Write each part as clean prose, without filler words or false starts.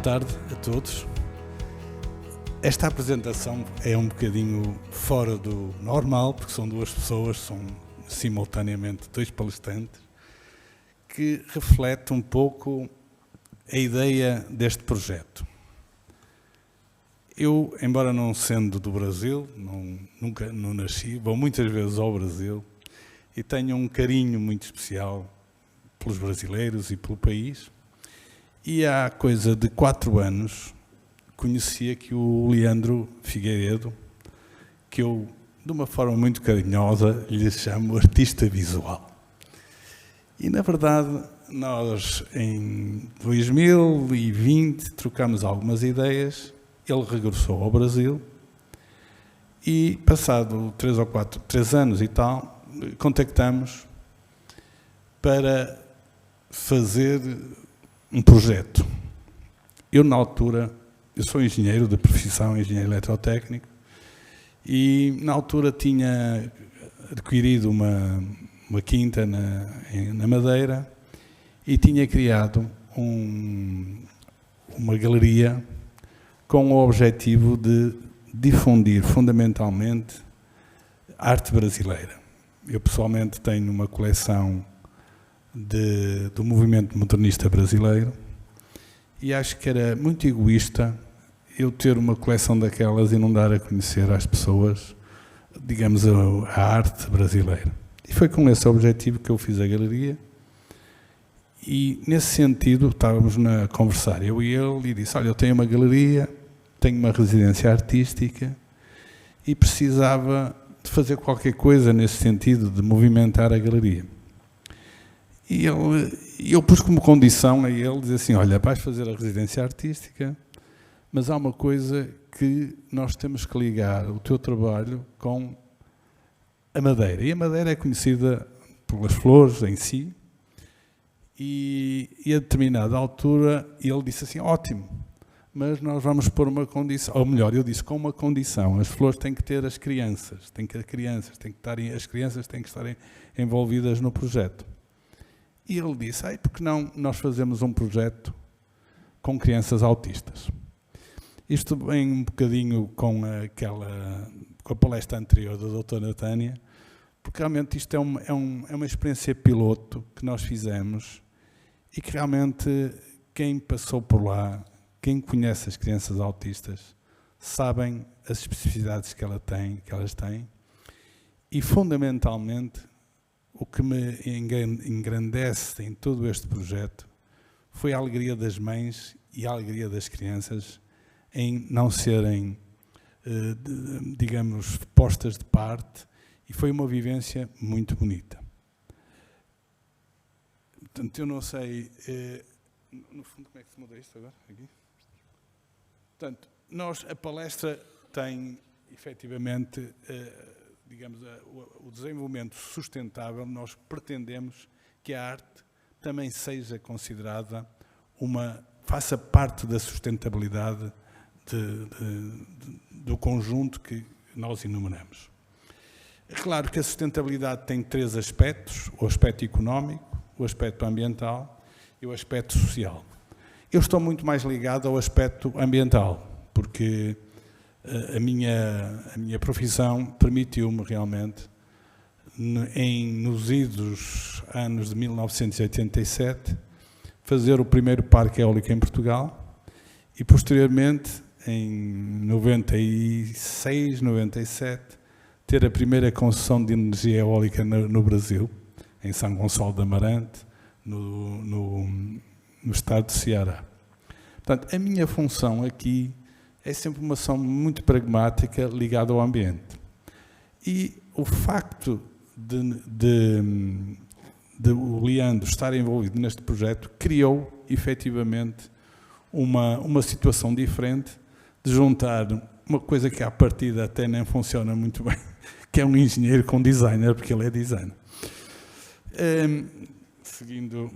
tarde a todos. Esta apresentação é um bocadinho fora do normal, porque são duas pessoas, são simultaneamente dois palestrantes, que reflete um pouco a ideia deste projeto. Eu, embora não sendo do Brasil, nunca não nasci, vou muitas vezes ao Brasil e tenho um carinho muito especial pelos brasileiros e pelo país. E há coisa de 4 anos conheci aqui o Leandro Figueiredo, que eu, de uma forma muito carinhosa, lhe chamo artista visual. E, na verdade, nós, em 2020, trocámos algumas ideias, ele regressou ao Brasil e, passado 3 anos e tal, contactamos para fazer um projeto. Eu, na altura, eu sou engenheiro de profissão, engenheiro eletrotécnico, e na altura tinha adquirido uma quinta na Madeira e tinha criado uma galeria com o objetivo de difundir fundamentalmente a arte brasileira. Eu pessoalmente tenho uma coleção do movimento modernista brasileiro e acho que era muito egoísta eu ter uma coleção daquelas e não dar a conhecer às pessoas, digamos, a arte brasileira. E foi com esse objetivo que eu fiz a galeria e, nesse sentido, estávamos a conversar, eu e ele, e disse, olha, eu tenho uma galeria, tenho uma residência artística e precisava de fazer qualquer coisa nesse sentido, de movimentar a galeria. E eu pus como condição a ele, dizer assim, olha, vais fazer a residência artística, mas há uma coisa que nós temos que ligar o teu trabalho com a Madeira. E a Madeira é conhecida pelas flores em si, e a determinada altura ele disse assim, ótimo, mas nós vamos pôr uma condição, ou melhor, eu disse, com uma condição, as flores têm que ter as crianças, as crianças têm que estar envolvidas no projeto. E ele disse, porque não nós fazemos um projeto com crianças autistas? Isto vem um bocadinho com a palestra anterior da doutora Tânia, porque realmente isto é uma experiência piloto que nós fizemos e que realmente quem passou por lá, quem conhece as crianças autistas, sabem as especificidades que elas têm e, fundamentalmente, o que me engrandece em todo este projeto foi a alegria das mães e a alegria das crianças em não serem, digamos, postas de parte, e foi uma vivência muito bonita. Portanto, eu não sei, no fundo, como é que se muda isto agora? Aqui? Portanto, a palestra tem, efetivamente, digamos, o desenvolvimento sustentável. Nós pretendemos que a arte também seja considerada faça parte da sustentabilidade do conjunto que nós enumeramos. É claro que a sustentabilidade tem 3 aspectos, o aspecto económico, o aspecto ambiental e o aspecto social. Eu estou muito mais ligado ao aspecto ambiental, porque a minha profissão permitiu-me realmente, nos idos anos de 1987, fazer o primeiro parque eólico em Portugal e, posteriormente, em 96, 97, ter a primeira concessão de energia eólica no Brasil, em São Gonçalo de Amarante, no estado de Ceará. Portanto, a minha função aqui é sempre uma ação muito pragmática ligada ao ambiente. E o facto de o Leandro estar envolvido neste projeto criou, efetivamente, uma situação diferente de juntar uma coisa que à partida até nem funciona muito bem, que é um engenheiro com designer, porque ele é designer. Seguindo...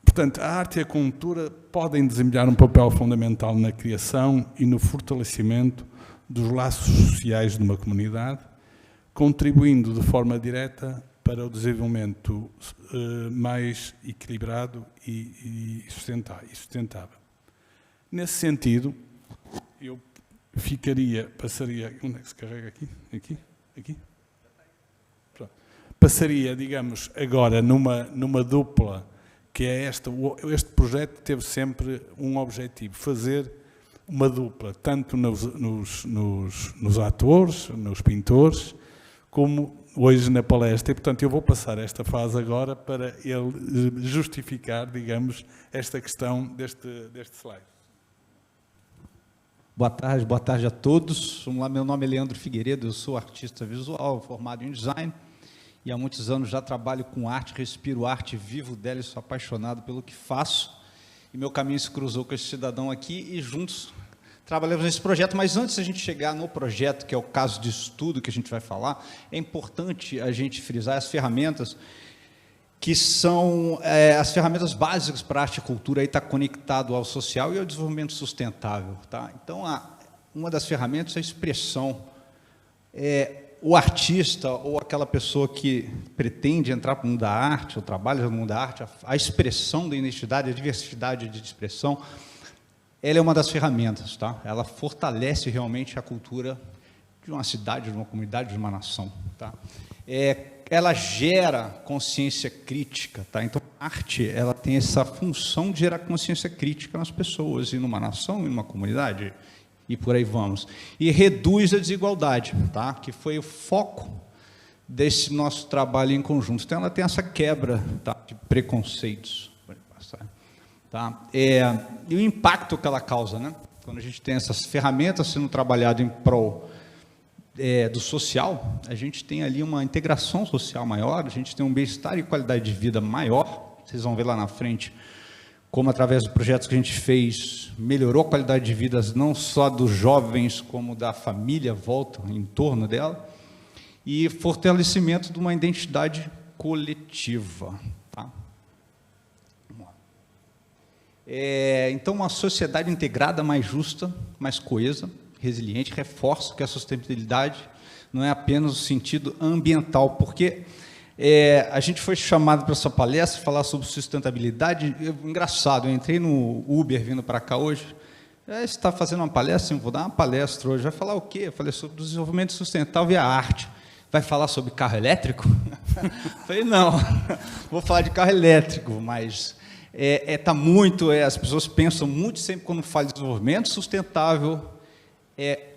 Portanto, a arte e a cultura podem desempenhar um papel fundamental na criação e no fortalecimento dos laços sociais de uma comunidade, contribuindo de forma direta para o desenvolvimento mais equilibrado e sustentável. Nesse sentido, eu passaria, onde é que se carrega aqui? Aqui? Pronto. Passaria, digamos, agora numa dupla, que é este projeto teve sempre um objetivo, fazer uma dupla, tanto nos atores, nos pintores, como hoje na palestra. E, portanto, eu vou passar esta fase agora para ele justificar, digamos, esta questão deste slide. Boa tarde a todos. Vamos lá, meu nome é Leandro Figueiredo, eu sou artista visual, formado em design, e há muitos anos já trabalho com arte, respiro arte, vivo dela e sou apaixonado pelo que faço. E meu caminho se cruzou com esse cidadão aqui e juntos trabalhamos nesse projeto. Mas antes de a gente chegar no projeto, que é o caso de estudo que a gente vai falar, é importante a gente frisar as ferramentas que são as ferramentas básicas para a arte e cultura, aí está conectado ao social e ao desenvolvimento sustentável. Tá? Então, uma das ferramentas é a expressão. O artista ou aquela pessoa que pretende entrar para o mundo da arte, ou trabalha no mundo da arte, a expressão da identidade, a diversidade de expressão, ela é uma das ferramentas. Tá? Ela fortalece realmente a cultura de uma cidade, de uma comunidade, de uma nação. Tá? Ela gera consciência crítica, tá? Então, a arte, ela tem essa função de gerar consciência crítica nas pessoas, e numa nação, e numa comunidade, e por aí vamos. E reduz a desigualdade, tá? Que foi o foco desse nosso trabalho em conjunto. Então, ela tem essa quebra, tá, de preconceitos. Tá? E o impacto que ela causa, né? Quando a gente tem essas ferramentas sendo trabalhadas em prol do social, a gente tem ali uma integração social maior, a gente tem um bem-estar e qualidade de vida maior. Vocês vão ver lá na frente como, através dos projetos que a gente fez, melhorou a qualidade de vida não só dos jovens, como da família, volta em torno dela, e fortalecimento de uma identidade coletiva. Tá? Vamos lá. Então, uma sociedade integrada, mais justa, mais coesa, resiliente, reforço que a sustentabilidade não é apenas o sentido ambiental, porque a gente foi chamado para essa palestra falar sobre sustentabilidade. Engraçado, eu entrei no Uber vindo para cá hoje. Você está fazendo uma palestra? Sim, vou dar uma palestra hoje. Vai falar o quê? Eu falei sobre o desenvolvimento sustentável e a arte. Vai falar sobre carro elétrico? Falei, não, vou falar de carro elétrico, mas tá muito, as pessoas pensam muito sempre quando fala de desenvolvimento sustentável,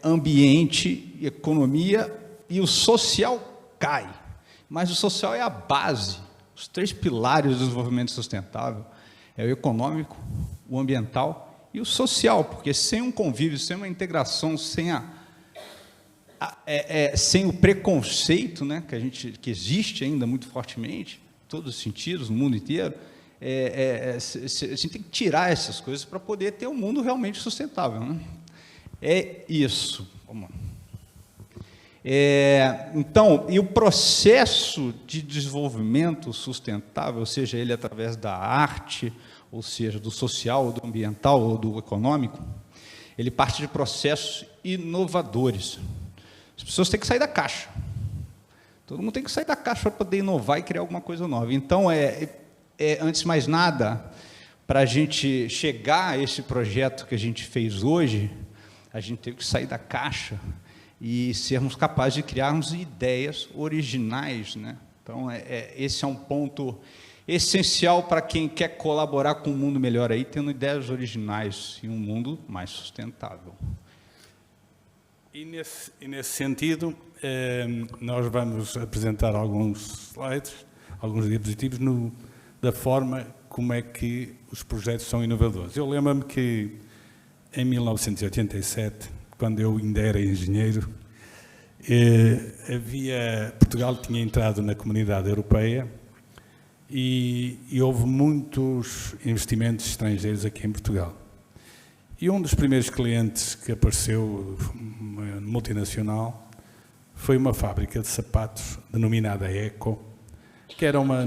ambiente, economia, e o social cai. Mas o social é a base, os 3 pilares do desenvolvimento sustentável, é o econômico, o ambiental e o social, porque sem um convívio, sem uma integração, sem sem o preconceito, né, que existe ainda muito fortemente, em todos os sentidos, no mundo inteiro, a gente tem que tirar essas coisas para poder ter um mundo realmente sustentável, né? É isso. Vamos lá. Então, e o processo de desenvolvimento sustentável, seja ele através da arte, ou seja, do social, ou do ambiental, ou do econômico, ele parte de processos inovadores. As pessoas têm que sair da caixa. Todo mundo tem que sair da caixa para poder inovar e criar alguma coisa nova. Então, antes de mais nada, para a gente chegar a esse projeto que a gente fez hoje, a gente teve que sair da caixa e sermos capazes de criarmos ideias originais, né? Então, esse é um ponto essencial para quem quer colaborar com um mundo melhor, aí, tendo ideias originais e um mundo mais sustentável. E nesse sentido, nós vamos apresentar alguns slides, alguns diapositivos, da forma como é que os projetos são inovadores. Eu lembro-me que, em 1987, quando eu ainda era engenheiro, Portugal tinha entrado na Comunidade Europeia e houve muitos investimentos estrangeiros aqui em Portugal. E um dos primeiros clientes que apareceu, uma multinacional, foi uma fábrica de sapatos denominada Eco, que era uma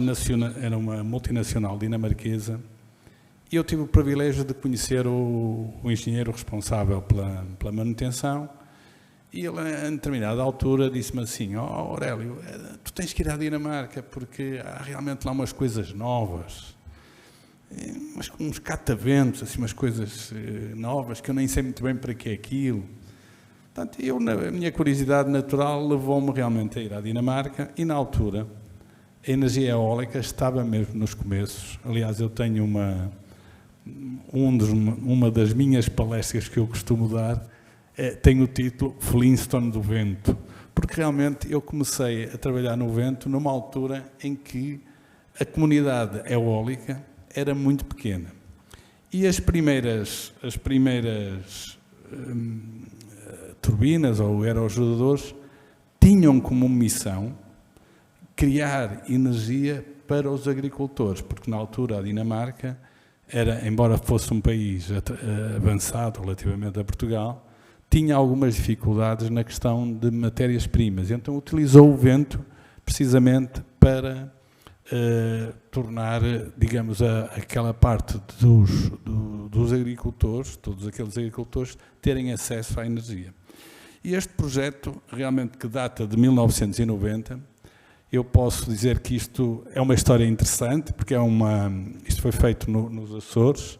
multinacional dinamarquesa. E eu tive o privilégio de conhecer o engenheiro responsável pela manutenção, E ele, a determinada altura, disse-me assim: Aurélio, tu tens que ir à Dinamarca porque há realmente lá umas coisas novas, uns cataventos, assim, umas coisas novas que eu nem sei muito bem para que é aquilo. Portanto, a minha curiosidade natural levou-me realmente a ir à Dinamarca e, na altura, a energia eólica estava mesmo nos começos. Aliás, eu tenho uma das minhas palestras que eu costumo dar, tem o título Flintstone do Vento, porque realmente eu comecei a trabalhar no vento numa altura em que a comunidade eólica era muito pequena. E as primeiras turbinas ou aerogeradores tinham como missão criar energia para os agricultores, porque na altura a Dinamarca era, embora fosse um país avançado relativamente a Portugal, tinha algumas dificuldades na questão de matérias-primas. Então utilizou o vento precisamente para tornar, digamos, aquela parte dos agricultores, todos aqueles agricultores, terem acesso à energia. E este projeto, realmente que data de 1990, eu posso dizer que isto é uma história interessante, porque isto foi feito nos Açores,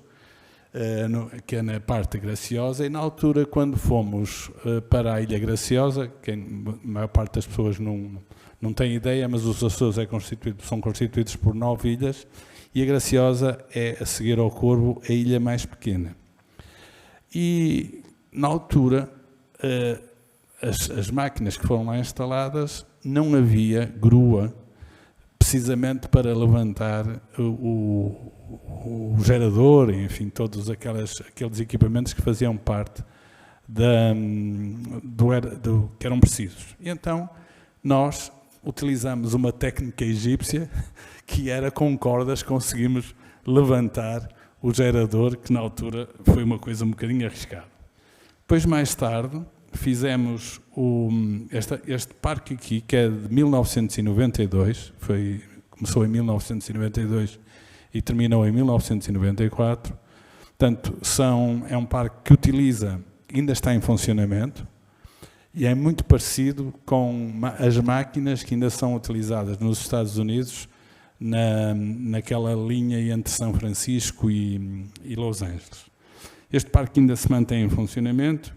que é na parte graciosa, e na altura, quando fomos para a Ilha Graciosa, que a maior parte das pessoas não tem ideia, mas os Açores são constituídos por 9 ilhas, e a Graciosa é, a seguir ao Corvo, a ilha mais pequena. E, na altura, as máquinas que foram lá instaladas, não havia grua, precisamente para levantar o gerador, enfim, todos aqueles equipamentos que faziam parte que eram precisos. E então, nós utilizamos uma técnica egípcia, que era com cordas conseguimos levantar o gerador, que na altura foi uma coisa um bocadinho arriscada. Depois, mais tarde, fizemos este parque aqui, que é de 1992, começou em 1992 e terminou em 1994. Portanto, é um parque que ainda está em funcionamento, e é muito parecido com as máquinas que ainda são utilizadas nos Estados Unidos, naquela linha entre São Francisco e Los Angeles. Este parque ainda se mantém em funcionamento,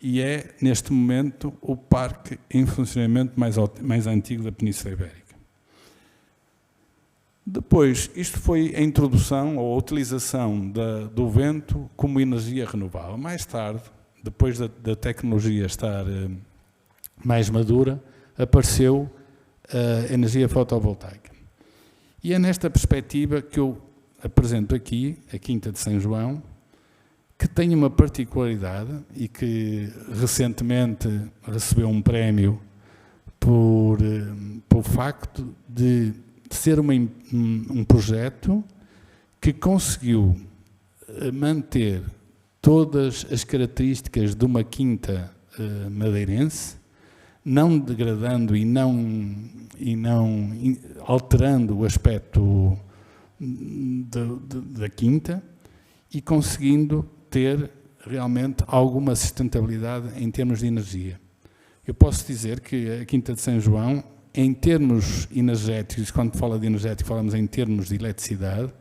e é, neste momento, o parque em funcionamento mais antigo da Península Ibérica. Depois, isto foi a introdução ou a utilização do vento como energia renovável. Mais tarde, depois da tecnologia estar mais madura, apareceu a energia fotovoltaica. E é nesta perspectiva que eu apresento aqui a Quinta de São João, que tem uma particularidade e que recentemente recebeu um prémio por facto de ser um projeto que conseguiu manter todas as características de uma quinta madeirense, não degradando e não alterando o aspecto da quinta, e conseguindo ter realmente alguma sustentabilidade em termos de energia. Eu posso dizer que a Quinta de São João, em termos energéticos, quando fala de energético, falamos em termos de eletricidade,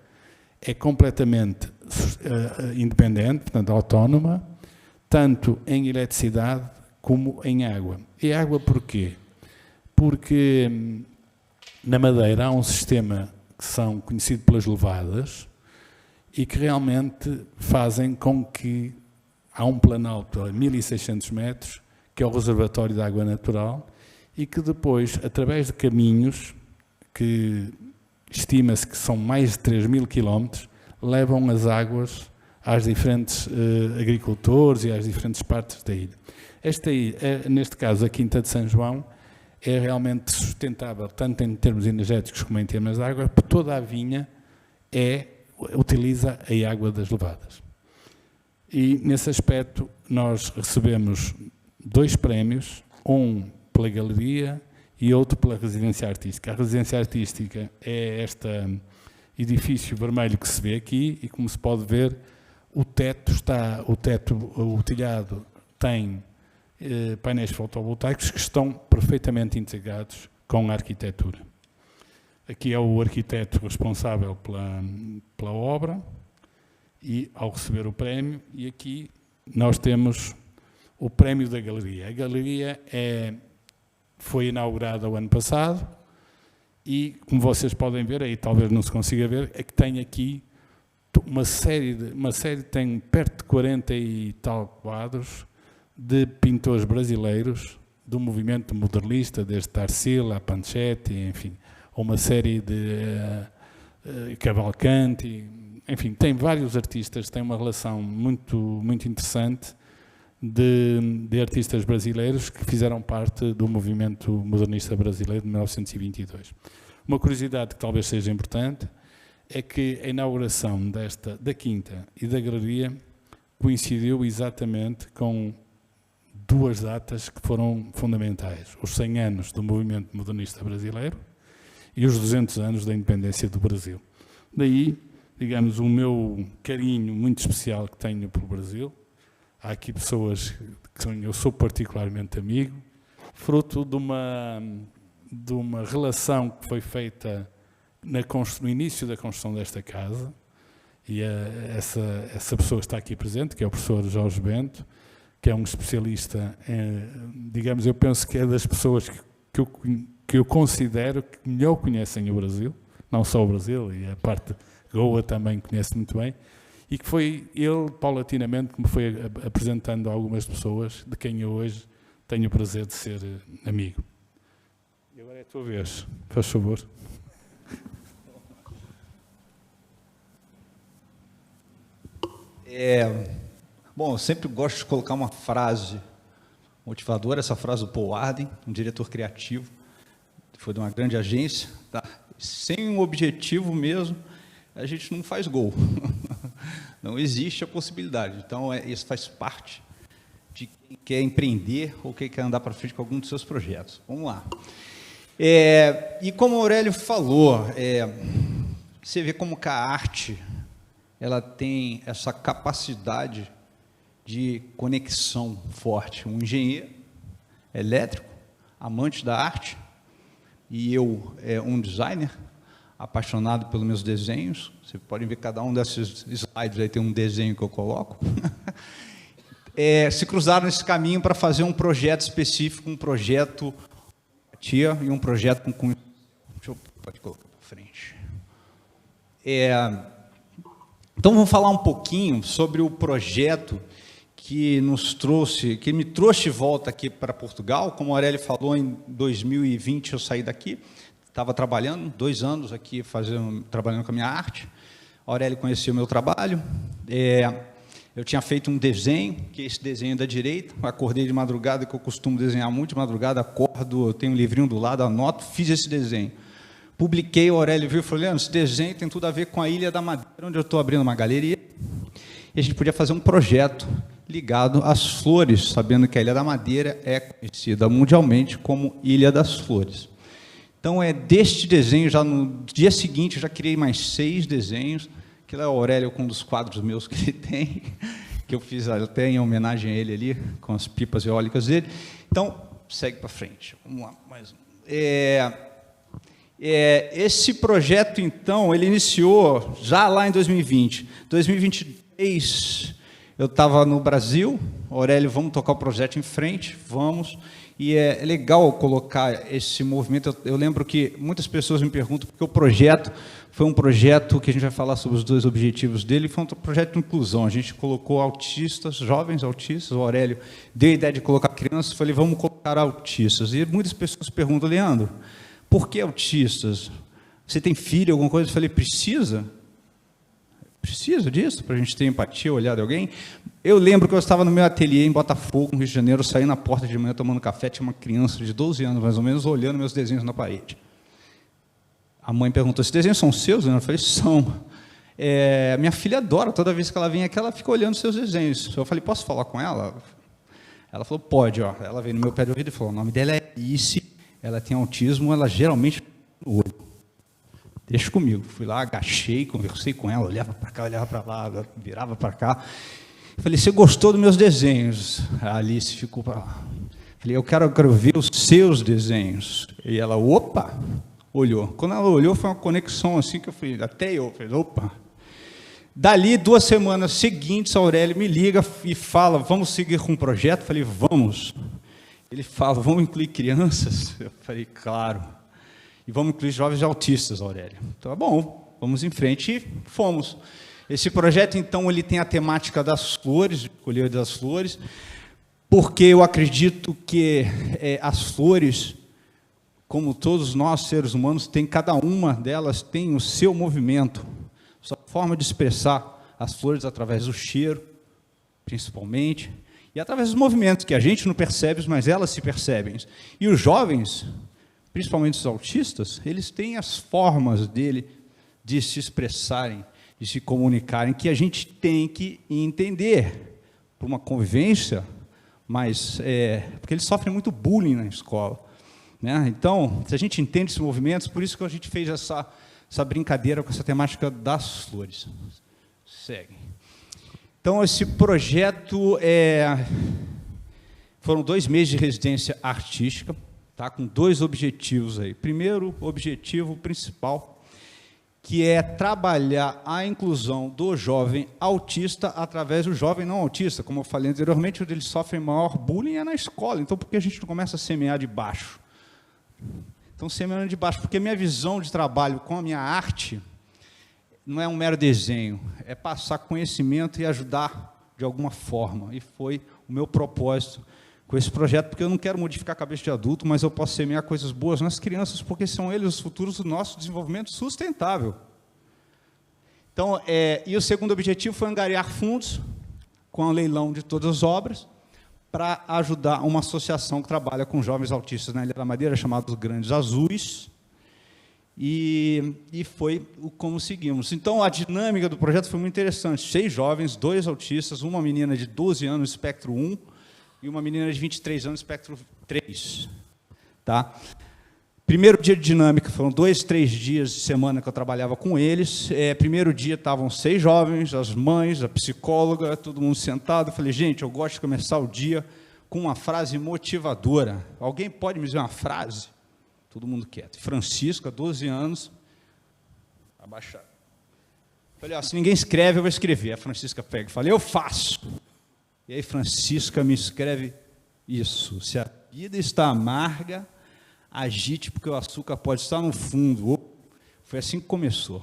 é completamente independente, portanto autónoma, tanto em eletricidade como em água. E água porquê? Porque na Madeira há um sistema que são conhecido pelas levadas, e que realmente fazem com que há um planalto a 1.600 metros, que é o reservatório de água natural, e que depois, através de caminhos, que estima-se que são mais de 3.000 quilómetros, levam as águas aos diferentes agricultores e às diferentes partes da ilha. Esta ilha, neste caso a Quinta de São João, é realmente sustentável, tanto em termos energéticos como em termos de água, porque toda a vinha utiliza a água das levadas. E, nesse aspecto, nós recebemos 2 prémios, um pela galeria e outro pela residência artística. A residência artística é este edifício vermelho que se vê aqui, e, como se pode ver, o telhado tem painéis fotovoltaicos que estão perfeitamente integrados com a arquitetura. Aqui é o arquiteto responsável pela obra e ao receber o prémio, e aqui nós temos o prémio da galeria. A galeria foi inaugurada o ano passado e, como vocês podem ver, aí talvez não se consiga ver, é que tem aqui uma série, tem perto de 40 e tal quadros de pintores brasileiros do movimento modernista, desde Tarsila, Panchetti, enfim, uma série de Cavalcanti, enfim, tem vários artistas, tem uma relação muito, muito interessante de artistas brasileiros que fizeram parte do movimento modernista brasileiro de 1922. Uma curiosidade que talvez seja importante é que a inauguração da Quinta e da Galeria coincidiu exatamente com duas datas que foram fundamentais: os 100 anos do movimento modernista brasileiro e os 200 anos da independência do Brasil. Daí, digamos, o meu carinho muito especial que tenho pelo Brasil. Há aqui pessoas que eu sou particularmente amigo, fruto de uma relação que foi feita no início da construção desta casa, e essa pessoa está aqui presente, que é o professor Jorge Bento, que é um especialista, digamos, eu penso que é das pessoas que eu considero que melhor conhecem o Brasil, não só o Brasil, e a parte Goa também conhece muito bem, e que foi ele, paulatinamente, que me foi apresentando a algumas pessoas de quem eu hoje tenho o prazer de ser amigo. E agora é a tua vez, faz favor. Bom, eu sempre gosto de colocar uma frase motivadora, essa frase do Paul Arden, um diretor criativo, foi de uma grande agência, tá? Sem um objetivo mesmo, a gente não faz gol. Não existe a possibilidade. Então, isso faz parte de quem quer empreender ou quem quer andar para frente com algum dos seus projetos. Vamos lá. E como o Aurélio falou, você vê como que a arte ela tem essa capacidade de conexão forte. Um engenheiro elétrico, amante da arte, e eu, um designer, apaixonado pelos meus desenhos. Você pode ver cada um desses slides, aí tem um desenho que eu coloco. Se cruzaram nesse caminho para fazer um projeto específico, um projeto tia e um projeto com cunho. Pode colocar para frente. Então, vamos falar um pouquinho sobre o projeto que me trouxe de volta aqui para Portugal. Como o Aurélio falou, em 2020 eu saí daqui, estava trabalhando, 2 anos aqui trabalhando com a minha arte. O Aurélio conhecia o meu trabalho. Eu tinha feito um desenho, que é esse desenho da direita. Acordei de madrugada, que eu costumo desenhar muito de madrugada, acordo, eu tenho um livrinho do lado, anoto, fiz esse desenho. Publiquei, o Aurélio viu e falou: Leandro, esse desenho tem tudo a ver com a Ilha da Madeira, onde eu estou abrindo uma galeria, e a gente podia fazer um projeto ligado às flores, sabendo que a Ilha da Madeira é conhecida mundialmente como Ilha das Flores. Então, deste desenho, já no dia seguinte, eu já criei mais 6 desenhos, que é o Aurélio com um dos quadros meus que ele tem, que eu fiz até em homenagem a ele ali, com as pipas eólicas dele. Então, segue para frente. Vamos lá, mais um. Esse projeto, então, ele iniciou já lá em 2020. 2023, eu estava no Brasil. Aurélio, vamos tocar o projeto em frente? Vamos. E é legal colocar esse movimento. Eu lembro que muitas pessoas me perguntam, porque o projeto foi um projeto que a gente vai falar sobre os 2 objetivos dele, foi um projeto de inclusão. A gente colocou autistas, jovens autistas. O Aurélio deu a ideia de colocar crianças, falei, vamos colocar autistas. E muitas pessoas perguntam: Leandro, por que autistas? Você tem filho, alguma coisa? Eu falei, precisa disso, para a gente ter empatia, olhar de alguém? Eu lembro que eu estava no meu ateliê em Botafogo, no Rio de Janeiro, saí na porta de manhã tomando café, tinha uma criança de 12 anos, mais ou menos, olhando meus desenhos na parede. A mãe perguntou: esses desenhos são seus? Eu falei, são. Minha filha adora, toda vez que ela vem aqui, ela fica olhando seus desenhos. Eu falei, posso falar com ela? Ela falou, pode. Ó. Ela veio no meu pé de ouvido e falou, o nome dela é Alice, ela tem autismo, ela geralmente no olho. Deixa comigo. Fui lá, agachei, conversei com ela, olhava para cá, olhava para lá, virava para cá. Eu falei, você gostou dos meus desenhos? A Alice ficou para lá. Falei, eu quero ver os seus desenhos. E ela, opa, olhou. Quando ela olhou, foi uma conexão assim que eu falei, até eu falei, opa. Dali, 2 semanas seguintes, a Aurélio me liga e fala, vamos seguir com o projeto? Eu falei, vamos. Ele fala, vamos incluir crianças? Eu falei, claro. E vamos incluir jovens autistas, Aurélio. Então, é bom, vamos em frente e fomos. Esse projeto, então, ele tem a temática das flores, colher das flores, porque eu acredito que as flores, como todos nós, seres humanos, cada uma delas tem o seu movimento, sua forma de expressar as flores através do cheiro, principalmente, e através dos movimentos, que a gente não percebe, mas elas se percebem. E os jovens, principalmente os autistas, eles têm as formas de se expressarem, de se comunicarem, que a gente tem que entender para uma convivência, mas porque eles sofrem muito bullying na escola, né? Então, se a gente entende esses movimentos, por isso que a gente fez essa brincadeira com essa temática das flores. Segue. Então, esse projeto foram 2 meses de residência artística, tá, com 2 objetivos aí. Primeiro, objetivo principal, que é trabalhar a inclusão do jovem autista através do jovem não autista. Como eu falei anteriormente, onde eles sofrem maior bullying é na escola. Então, por que a gente não começa a semear de baixo? Então, semeando de baixo, porque a minha visão de trabalho com a minha arte não é um mero desenho, é passar conhecimento e ajudar de alguma forma. E foi o meu propósito com esse projeto, porque eu não quero modificar a cabeça de adulto, mas eu posso semear coisas boas nas crianças, porque são eles os futuros do nosso desenvolvimento sustentável. Então, e o segundo objetivo foi angariar fundos com o leilão de todas as obras, para ajudar uma associação que trabalha com jovens autistas na Ilha da Madeira, chamada Os Grandes Azuis, e foi como seguimos. Então, a dinâmica do projeto foi muito interessante. 6 jovens, 2 autistas, uma menina de 12 anos, espectro 1, e uma menina de 23 anos, espectro 3. Tá? Primeiro dia de dinâmica, foram 2, 3 dias de semana que eu trabalhava com eles. Primeiro dia estavam 6 jovens, as mães, a psicóloga, todo mundo sentado. Eu falei, gente, eu gosto de começar o dia com uma frase motivadora. Alguém pode me dizer uma frase? Todo mundo quieto. Francisca, 12 anos, abaixado. Falei, se ninguém escreve, eu vou escrever. A Francisca pega e fala, eu faço. E aí Francisca me escreve isso. Se a vida está amarga, agite, porque o açúcar pode estar no fundo. Foi assim que começou.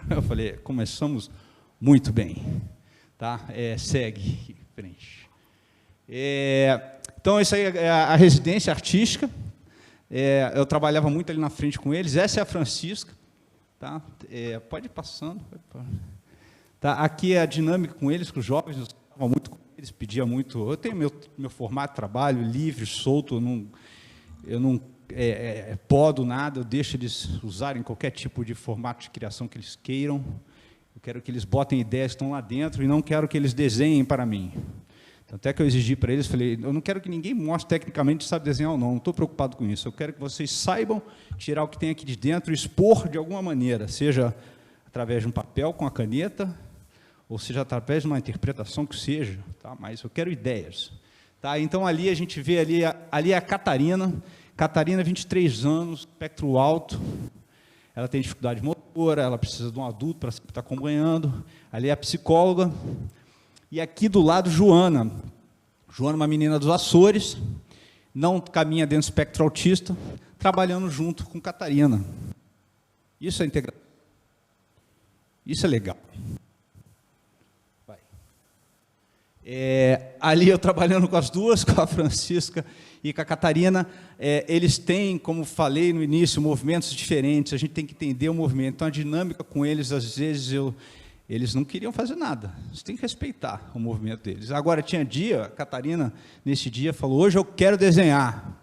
Eu falei, começamos muito bem. Tá? Segue, frente. Então, isso aí é a residência artística. Eu trabalhava muito ali na frente com eles. Essa é a Francisca. Tá? Pode ir passando. Tá? Aqui é a dinâmica com eles, com os jovens. Eu estava muito com eles, pedia muito. Eu tenho meu formato de trabalho livre, solto. Eu não podo nada, eu deixo eles usarem qualquer tipo de formato de criação que eles queiram. Eu quero que eles botem ideias que estão lá dentro e não quero que eles desenhem para mim. Então, até que eu exigi para eles, falei, eu não quero que ninguém mostre tecnicamente se sabe desenhar ou não estou preocupado com isso. Eu quero que vocês saibam tirar o que tem aqui de dentro e expor de alguma maneira, seja através de um papel com a caneta, ou seja através de uma interpretação que seja, tá? Mas eu quero ideias. Tá? Então, ali a gente vê, ali é a Catarina, 23 anos, espectro alto, ela tem dificuldade motora, ela precisa de um adulto para estar acompanhando, ali é a psicóloga, e aqui do lado, Joana, uma menina dos Açores, não caminha dentro do espectro autista, trabalhando junto com Catarina. Isso é integração. Isso é legal. Vai. Ali eu trabalhando com as duas, com a Francisca e com a Catarina, eles têm, como falei no início, movimentos diferentes, a gente tem que entender o movimento. Então, a dinâmica com eles, às vezes, eles não queriam fazer nada. Você tem que respeitar o movimento deles. Agora, tinha dia, a Catarina, nesse dia, falou, hoje eu quero desenhar.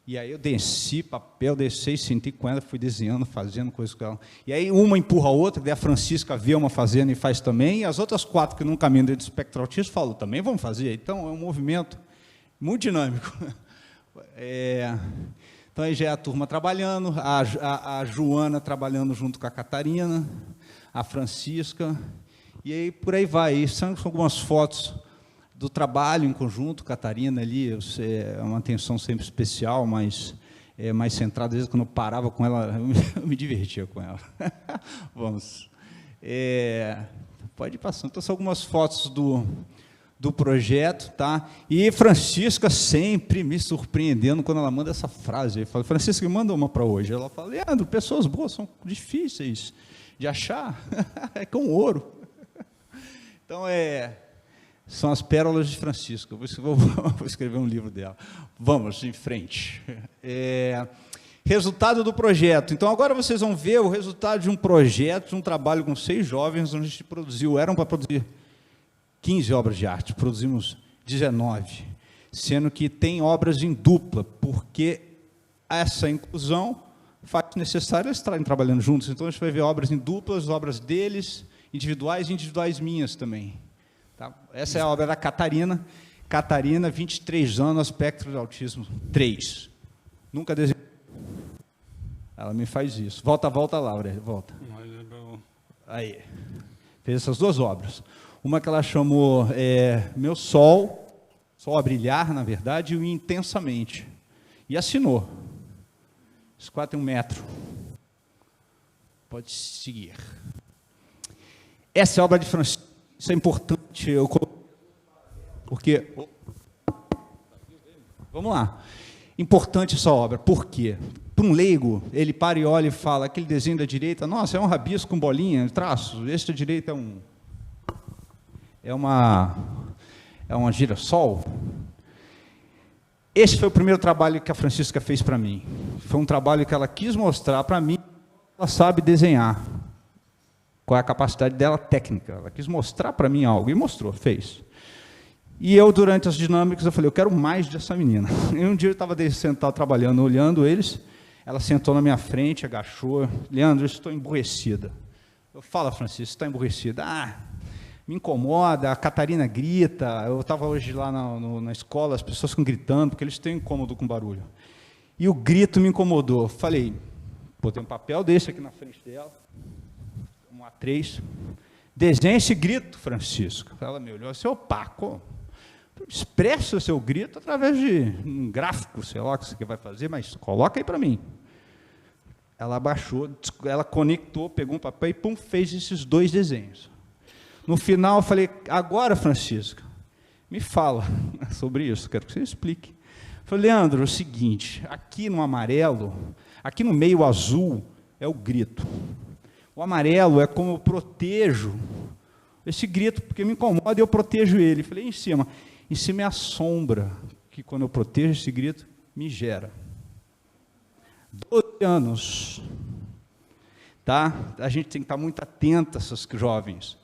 E aí eu desci papel, desci, sentei com ela, fui desenhando, fazendo coisas com ela. E aí uma empurra a outra, daí a Francisca vê uma fazendo e faz também, e as outras 4 que não caminham dentro do espectro autista falam, também vamos fazer. Então, é um movimento muito dinâmico. Então, aí já é a turma trabalhando, a Joana trabalhando junto com a Catarina, a Francisca, E aí, por aí vai. E são algumas fotos do trabalho em conjunto, Catarina ali, é uma atenção sempre especial, mas mais centrada. Às vezes, quando eu parava com ela, eu me divertia com ela. Vamos. Pode ir passando. Então, são algumas fotos do projeto, tá? E Francisca sempre me surpreendendo quando ela manda essa frase. Eu falo, Francisca, manda uma para hoje. Ela fala, Leandro, pessoas boas são difíceis de achar, é com ouro. Então, são as pérolas de Francisca. Vou escrever um livro dela. Vamos em frente. Resultado do projeto. Então, agora vocês vão ver o resultado de um projeto, de um trabalho com 6 jovens, onde a gente produziu, eram para produzir 15 obras de arte, produzimos 19, sendo que tem obras em dupla, porque essa inclusão faz necessário eles estarem trabalhando juntos. Então, a gente vai ver obras em duplas, obras deles, individuais e individuais minhas também. Tá? Essa é a obra da Catarina. Catarina, 23 anos, espectro de autismo 3. Nunca desenhou. Ela me faz isso. Volta lá, Aurélio, volta. Aí. Fez essas 2 obras. Uma que ela chamou Meu Sol a Brilhar, na verdade, e o Intensamente. E assinou. Esse quadro tem 1 metro. Pode seguir. Essa é a obra de Francisco. Isso é importante, porque... Vamos lá. Importante essa obra. Por quê? Para um leigo, ele para e olha e fala, aquele desenho da direita, nossa, é um rabisco com bolinha, traço. Esse da direita é uma girassol. Esse foi o primeiro trabalho que a Francisca fez para mim. Foi um trabalho que ela quis mostrar para mim, ela sabe desenhar. Qual é a capacidade dela técnica. Ela quis mostrar para mim algo, e mostrou, fez. E eu, durante as dinâmicas, eu falei, eu quero mais dessa menina. E um dia eu estava sentado trabalhando, olhando eles, ela sentou na minha frente, agachou, Leandro, eu estou emburrecida. Eu falo, Francisco, você está emburrecida? Me incomoda, a Catarina grita, eu estava hoje lá na escola, as pessoas ficam gritando, porque eles têm incômodo com barulho. E o grito me incomodou. Falei, botei um papel desse aqui na frente dela, um A3, desenha esse grito, Francisco. Ela me olhou assim, opaco. Expressa o seu grito através de um gráfico, sei lá o que você vai fazer, mas coloca aí para mim. Ela abaixou, ela conectou, pegou um papel e pum, fez esses 2 desenhos. No final, eu falei, agora, Francisca, me fala sobre isso, quero que você explique. Eu falei, Leandro, é o seguinte, aqui no amarelo, aqui no meio azul, é o grito. O amarelo é como eu protejo esse grito, porque me incomoda e eu protejo ele. Eu falei, em cima é a sombra, que quando eu protejo esse grito, me gera. 12 anos. Tá? A gente tem que estar muito atento a esses jovens.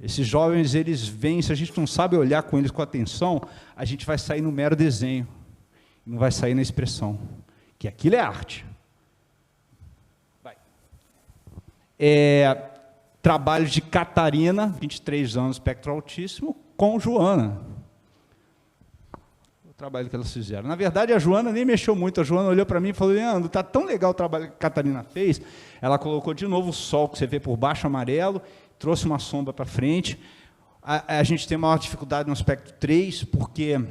Esses jovens, eles vêm, se a gente não sabe olhar com eles com atenção, a gente vai sair no mero desenho, não vai sair na expressão, que aquilo é arte. Vai. Trabalho de Catarina, 23 anos, espectro autíssimo, com Joana. O trabalho que elas fizeram. Na verdade, a Joana nem mexeu muito, a Joana olhou para mim e falou, Leandro, está tão legal o trabalho que a Catarina fez, ela colocou de novo o sol, que você vê por baixo, amarelo, trouxe uma sombra para frente. A gente tem maior dificuldade no aspecto 3, porque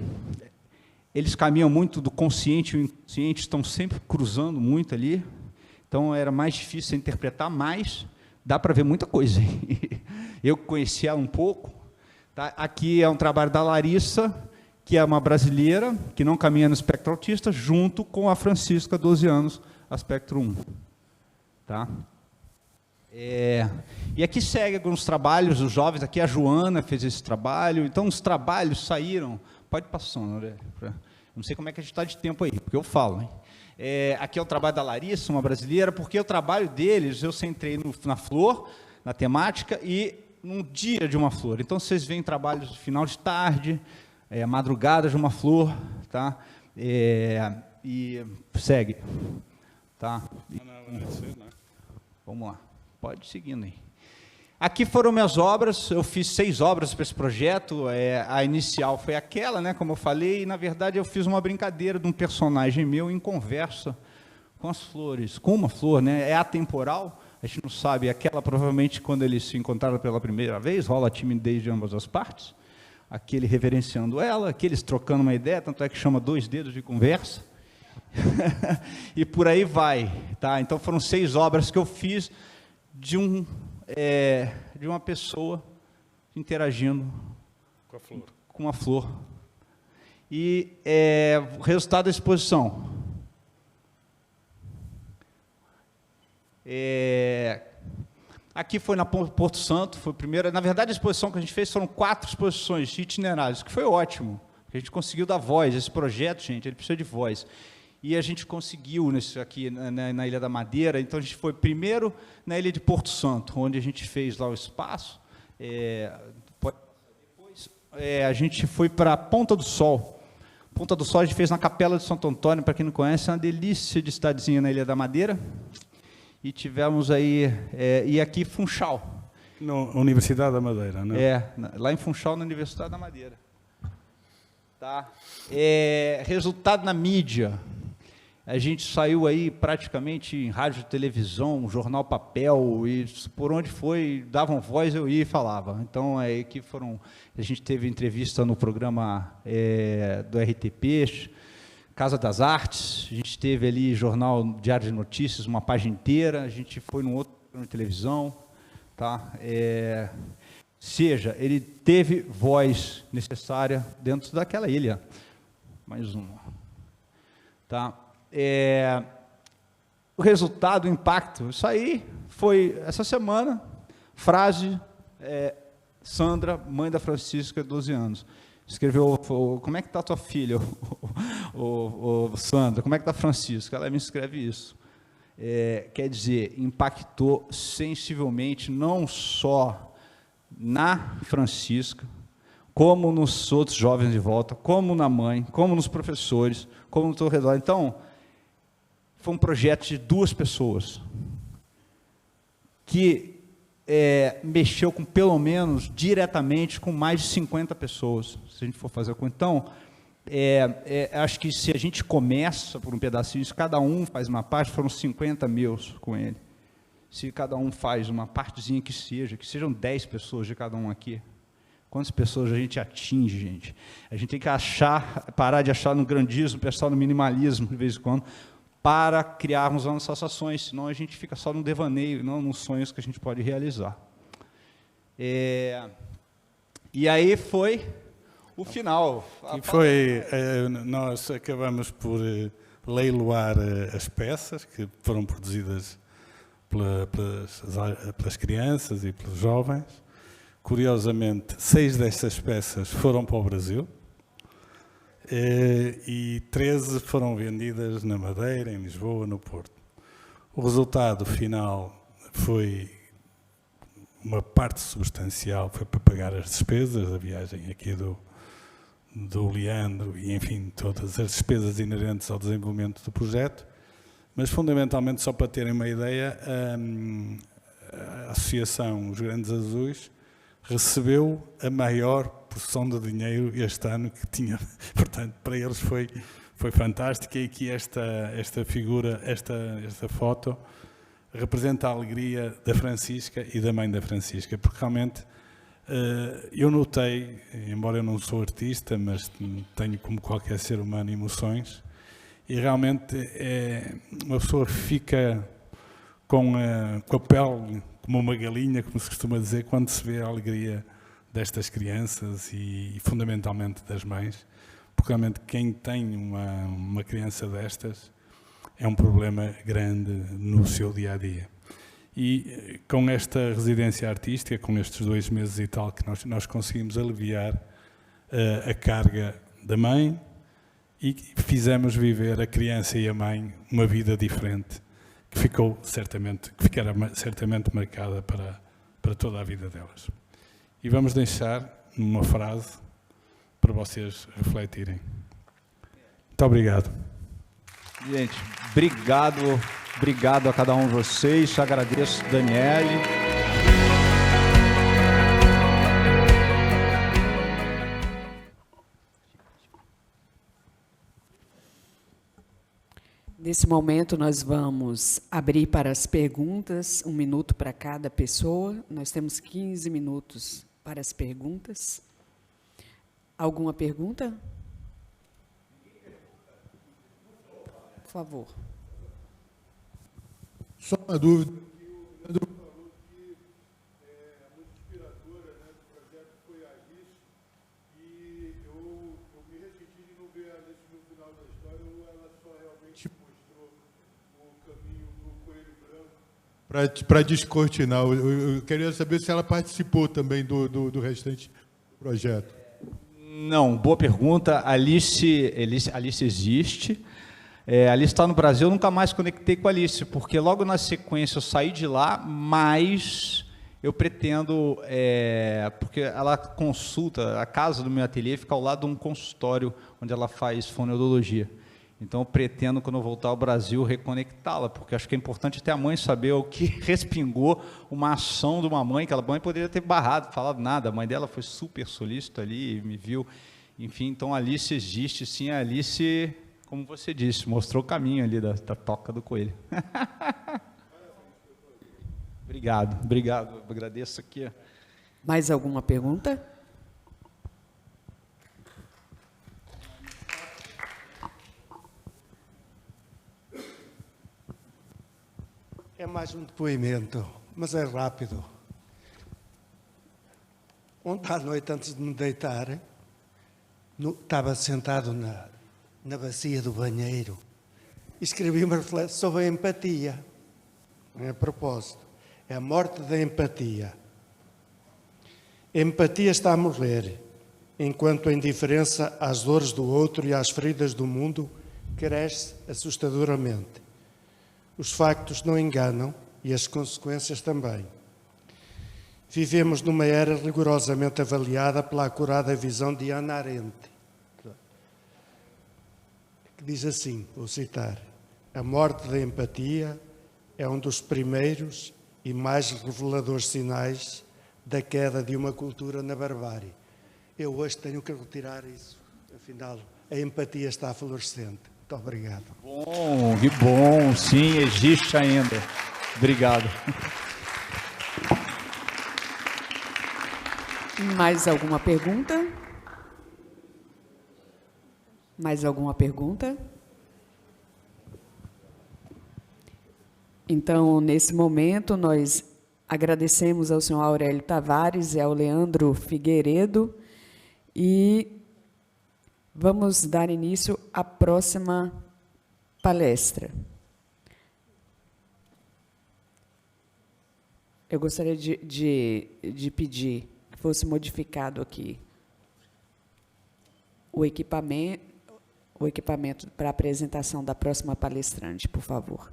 eles caminham muito do consciente e o inconsciente, estão sempre cruzando muito ali, então era mais difícil interpretar, mas dá para ver muita coisa. Eu conheci ela um pouco. Tá? Aqui é um trabalho da Larissa, que é uma brasileira, que não caminha no espectro autista, junto com a Francisca, 12 anos, aspecto 1. Tá? E aqui segue alguns trabalhos, os jovens, aqui a Joana fez esse trabalho, então os trabalhos saíram, pode passar, né? Não sei como é que a gente está de tempo aí, porque eu falo, hein? Aqui é o trabalho da Larissa, uma brasileira, porque o trabalho deles, eu centrei na flor, na temática, e num dia de uma flor, então vocês veem trabalhos no final de tarde, madrugada de uma flor, tá? E segue, tá? Vamos lá. Pode ir seguindo aí. Aqui foram minhas obras, eu fiz 6 obras para esse projeto, a inicial foi aquela, né, como eu falei, e na verdade eu fiz uma brincadeira de um personagem meu em conversa com as flores, com uma flor, né, é atemporal, A gente não sabe, aquela provavelmente quando eles se encontraram pela primeira vez, rola a timidez de ambas as partes, aquele reverenciando ela, aqueles trocando uma ideia, tanto é que chama 2 dedos de conversa, e por aí vai, tá? Então foram 6 obras que eu fiz de uma pessoa interagindo com uma flor. E o resultado da exposição. Aqui foi na Porto Santo, foi a primeira. Na verdade, a exposição que a gente fez foram 4 exposições itinerárias, que foi ótimo. A gente conseguiu dar voz. Esse projeto, gente, ele precisa de voz. E a gente conseguiu nesse aqui na Ilha da Madeira. Então, a gente foi primeiro na Ilha de Porto Santo, onde a gente fez lá o espaço. Depois, a gente foi para Ponta do Sol. Ponta do Sol a gente fez na Capela de Santo Antônio, para quem não conhece, é uma delícia de cidadezinha na Ilha da Madeira. E tivemos aí, e aqui Funchal. Na Universidade da Madeira, não é? Lá em Funchal, na Universidade da Madeira. Tá. Resultado na mídia. A gente saiu aí praticamente em rádio, televisão, jornal, papel, e por onde foi, davam voz, eu ia e falava. Então, aqui a gente teve entrevista no programa do RTP, Casa das Artes, a gente teve ali jornal Diário de Notícias, uma página inteira, a gente foi num outro programa de televisão, tá? Seja, ele teve voz necessária dentro daquela ilha. Mais uma. Tá? O resultado, o impacto, isso aí foi essa semana, frase, Sandra, mãe da Francisca, 12 anos, escreveu, como é que está a tua filha, Sandra, como é que está a Francisca? Ela me escreve isso. Quer dizer, impactou sensivelmente, não só na Francisca, como nos outros jovens de volta, como na mãe, como nos professores, como no teu redor. Então, foi um projeto de 2 pessoas que mexeu com, pelo menos, diretamente, com mais de 50 pessoas, se a gente for fazer a conta. Então, acho que se a gente começa por um pedacinho, se cada um faz uma parte, foram 50 meus com ele. Se cada um faz uma partezinha que sejam 10 pessoas de cada um aqui, quantas pessoas a gente atinge, gente? A gente tem que parar de achar no grandismo, pensar no minimalismo, de vez em quando, para criarmos as nossas ações, senão a gente fica só no devaneio, não nos sonhos que a gente pode realizar. E aí foi o final. Nós acabamos por leiloar as peças que foram produzidas pelas crianças e pelos jovens. Curiosamente, 6 destas peças foram para o Brasil e 13 foram vendidas na Madeira, em Lisboa, no Porto. O resultado final foi uma parte substancial, foi para pagar as despesas da viagem aqui do Leandro e, enfim, todas as despesas inerentes ao desenvolvimento do projeto, mas fundamentalmente, só para terem uma ideia, a Associação Os Grandes Azuis recebeu a maior porção de dinheiro este ano que tinha. Portanto, para eles foi fantástico. E aqui esta figura, esta foto, representa a alegria da Francisca e da mãe da Francisca, porque realmente eu notei, embora eu não sou artista, mas tenho, como qualquer ser humano, emoções, e realmente uma pessoa fica com a pele como uma galinha, como se costuma dizer, quando se vê a alegria destas crianças e fundamentalmente das mães, porque realmente quem tem uma criança destas é um problema grande no seu dia-a-dia. E com esta residência artística, com estes 2 meses e tal, que nós conseguimos aliviar a carga da mãe e fizemos viver a criança e a mãe uma vida diferente, que ficará certamente marcada para toda a vida delas. E vamos deixar uma frase para vocês refletirem. Muito obrigado. Gente, obrigado a cada um de vocês, agradeço, Daniele. Nesse momento, nós vamos abrir para as perguntas, 1 minuto para cada pessoa. Nós temos 15 minutos para as perguntas. Alguma pergunta? Por favor. Só uma dúvida. O Leandro falou que a muito inspiradora, né, do projeto foi a Alice, e eu me ressenti de não ver a Alice no final da história, ou ela só realmente mostrou o caminho do coelho branco para descortinar. Eu queria saber se ela participou também do restante do projeto. Não, boa pergunta. Alice existe. Alice está no Brasil, eu nunca mais conectei com a Alice, porque logo na sequência eu saí de lá, mas eu pretendo, porque ela consulta, a casa do meu ateliê fica ao lado de um consultório onde ela faz fonoaudiologia. Então eu pretendo, quando eu voltar ao Brasil, reconectá-la, porque acho que é importante até a mãe saber o que respingou uma ação de uma mãe, que a mãe poderia ter barrado, falado nada, a mãe dela foi super solícita ali, me viu, enfim, então a Alice existe, sim, a Alice, como você disse, mostrou o caminho ali da toca do coelho. Obrigado, agradeço aqui. Mais alguma pergunta? É mais um depoimento, mas é rápido. Ontem à noite, antes de me deitar, estava sentado na bacia do banheiro e escrevi uma reflexão sobre a empatia. A propósito, é a morte da empatia. A empatia está a morrer, enquanto a indiferença às dores do outro e às feridas do mundo cresce assustadoramente. Os factos não enganam e as consequências também. Vivemos numa era rigorosamente avaliada pela acurada visão de Hannah Arendt, que diz assim, vou citar, a morte da empatia é um dos primeiros e mais reveladores sinais da queda de uma cultura na barbárie. Eu hoje tenho que retirar isso, afinal, a empatia está florescente. Muito obrigado. Bom, que bom, sim, existe ainda. Obrigado. Mais alguma pergunta? Mais alguma pergunta? Então, nesse momento, nós agradecemos ao senhor Aurélio Tavares e ao Leandro Figueiredo e vamos dar início à próxima palestra. Eu gostaria de pedir que fosse modificado aqui o equipamento para a apresentação da próxima palestrante, por favor.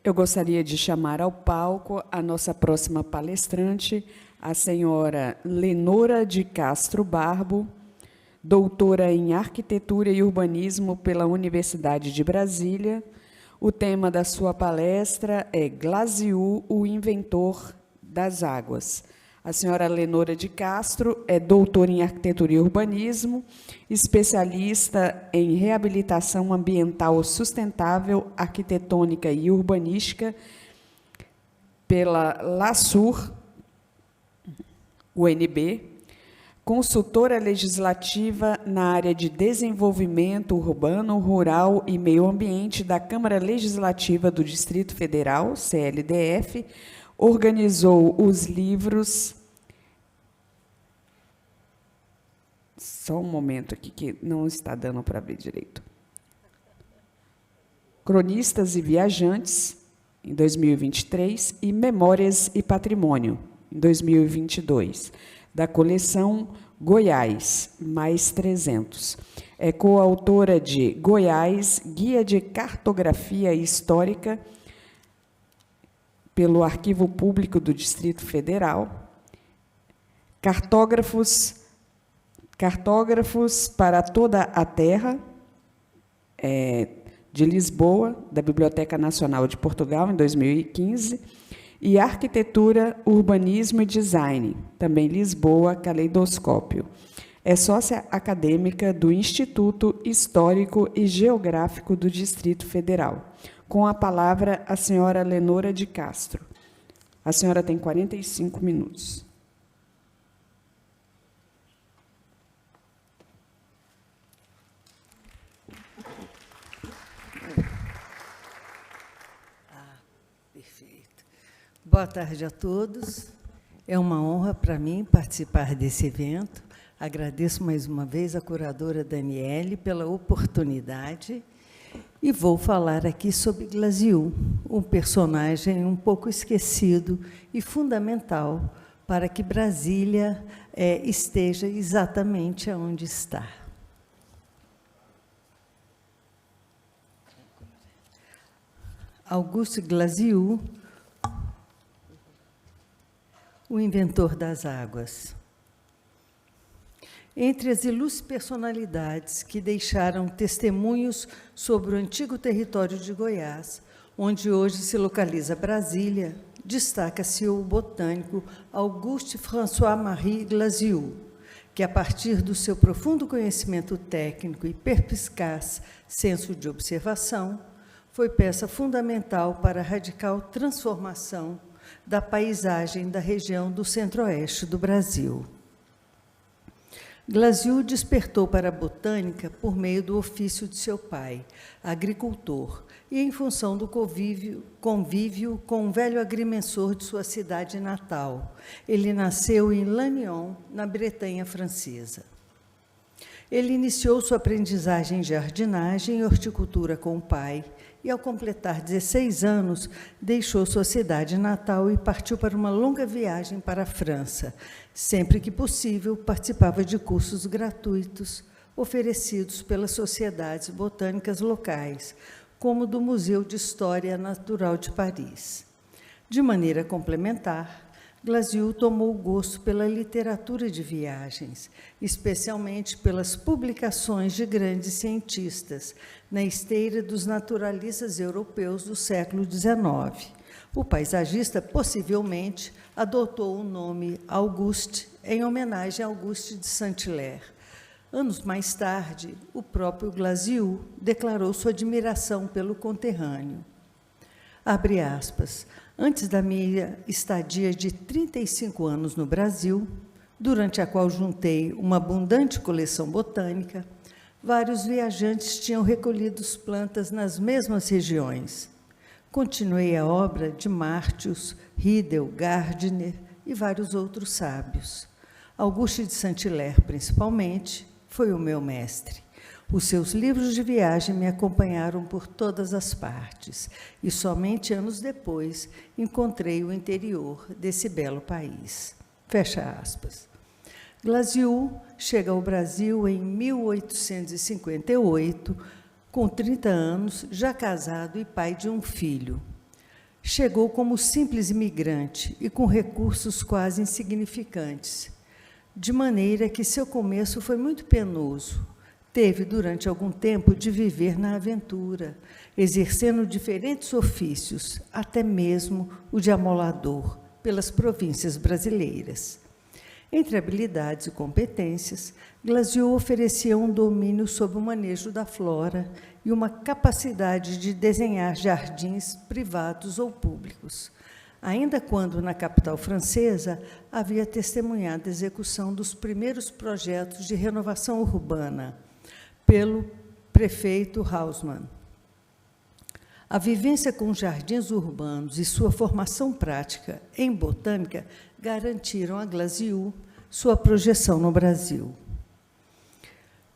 Eu gostaria de chamar ao palco a nossa próxima palestrante, a senhora Lenora de Castro Barbo, doutora em Arquitetura e Urbanismo pela Universidade de Brasília. O tema da sua palestra é Glaziu, o inventor das águas. A senhora Lenora de Castro é doutora em Arquitetura e Urbanismo, especialista em reabilitação ambiental sustentável, arquitetônica e urbanística pela LASUR, UNB, consultora legislativa na área de desenvolvimento urbano, rural e meio ambiente da Câmara Legislativa do Distrito Federal, CLDF, organizou os livros... Só um momento aqui que não está dando para ver direito. Cronistas e Viajantes, em 2023, e Memórias e Patrimônio, em 2022, da coleção Goiás, mais 300. É coautora de Goiás, Guia de Cartografia Histórica, pelo Arquivo Público do Distrito Federal. Cartógrafos para toda a Terra, de Lisboa, da Biblioteca Nacional de Portugal, em 2015, e Arquitetura, Urbanismo e Design, também Lisboa, Caleidoscópio. É sócia acadêmica do Instituto Histórico e Geográfico do Distrito Federal. Com a palavra, a senhora Lenora de Castro. A senhora tem 45 minutos. Perfeito. Boa tarde a todos. É uma honra para mim participar desse evento. Agradeço mais uma vez a curadora Daniele pela oportunidade e vou falar aqui sobre Glaziu, um personagem um pouco esquecido e fundamental para que Brasília esteja exatamente onde está. Auguste Glaziu, o inventor das águas. Entre as ilustres personalidades que deixaram testemunhos sobre o antigo território de Goiás, onde hoje se localiza Brasília, destaca-se o botânico Auguste François-Marie Glaziu, que, a partir do seu profundo conhecimento técnico e perspicaz senso de observação, foi peça fundamental para a radical transformação da paisagem da região do centro-oeste do Brasil. Glaziu despertou para a botânica por meio do ofício de seu pai, agricultor, e em função do convívio com o velho agrimensor de sua cidade natal. Ele nasceu em Lannion, na Bretanha francesa. Ele iniciou sua aprendizagem em jardinagem e horticultura com o pai, e, ao completar 16 anos, deixou sua cidade natal e partiu para uma longa viagem para a França. Sempre que possível, participava de cursos gratuitos oferecidos pelas sociedades botânicas locais, como do Museu de História Natural de Paris. De maneira complementar, Glaziu tomou gosto pela literatura de viagens, especialmente pelas publicações de grandes cientistas, na esteira dos naturalistas europeus do século XIX. O paisagista, possivelmente, adotou o nome Auguste em homenagem a Auguste de Saint-Hilaire. Anos mais tarde, o próprio Glaziu declarou sua admiração pelo conterrâneo. Abre aspas. Antes da minha estadia de 35 anos no Brasil, durante a qual juntei uma abundante coleção botânica, vários viajantes tinham recolhido plantas nas mesmas regiões. Continuei a obra de Martius, Riedel, Gardner e vários outros sábios. Auguste de Saint-Hilaire, principalmente, foi o meu mestre. Os seus livros de viagem me acompanharam por todas as partes, e somente anos depois encontrei o interior desse belo país. Fecha aspas. Glaziu chega ao Brasil em 1858, com 30 anos, já casado e pai de um filho. Chegou como simples imigrante e com recursos quase insignificantes, de maneira que seu começo foi muito penoso. Teve, durante algum tempo, de viver na aventura, exercendo diferentes ofícios, até mesmo o de amolador, pelas províncias brasileiras. Entre habilidades e competências, Glaziu oferecia um domínio sobre o manejo da flora e uma capacidade de desenhar jardins privados ou públicos. Ainda quando, na capital francesa, havia testemunhado a execução dos primeiros projetos de renovação urbana, pelo prefeito Haussmann. A vivência com jardins urbanos e sua formação prática em botânica garantiram a Glaziu sua projeção no Brasil.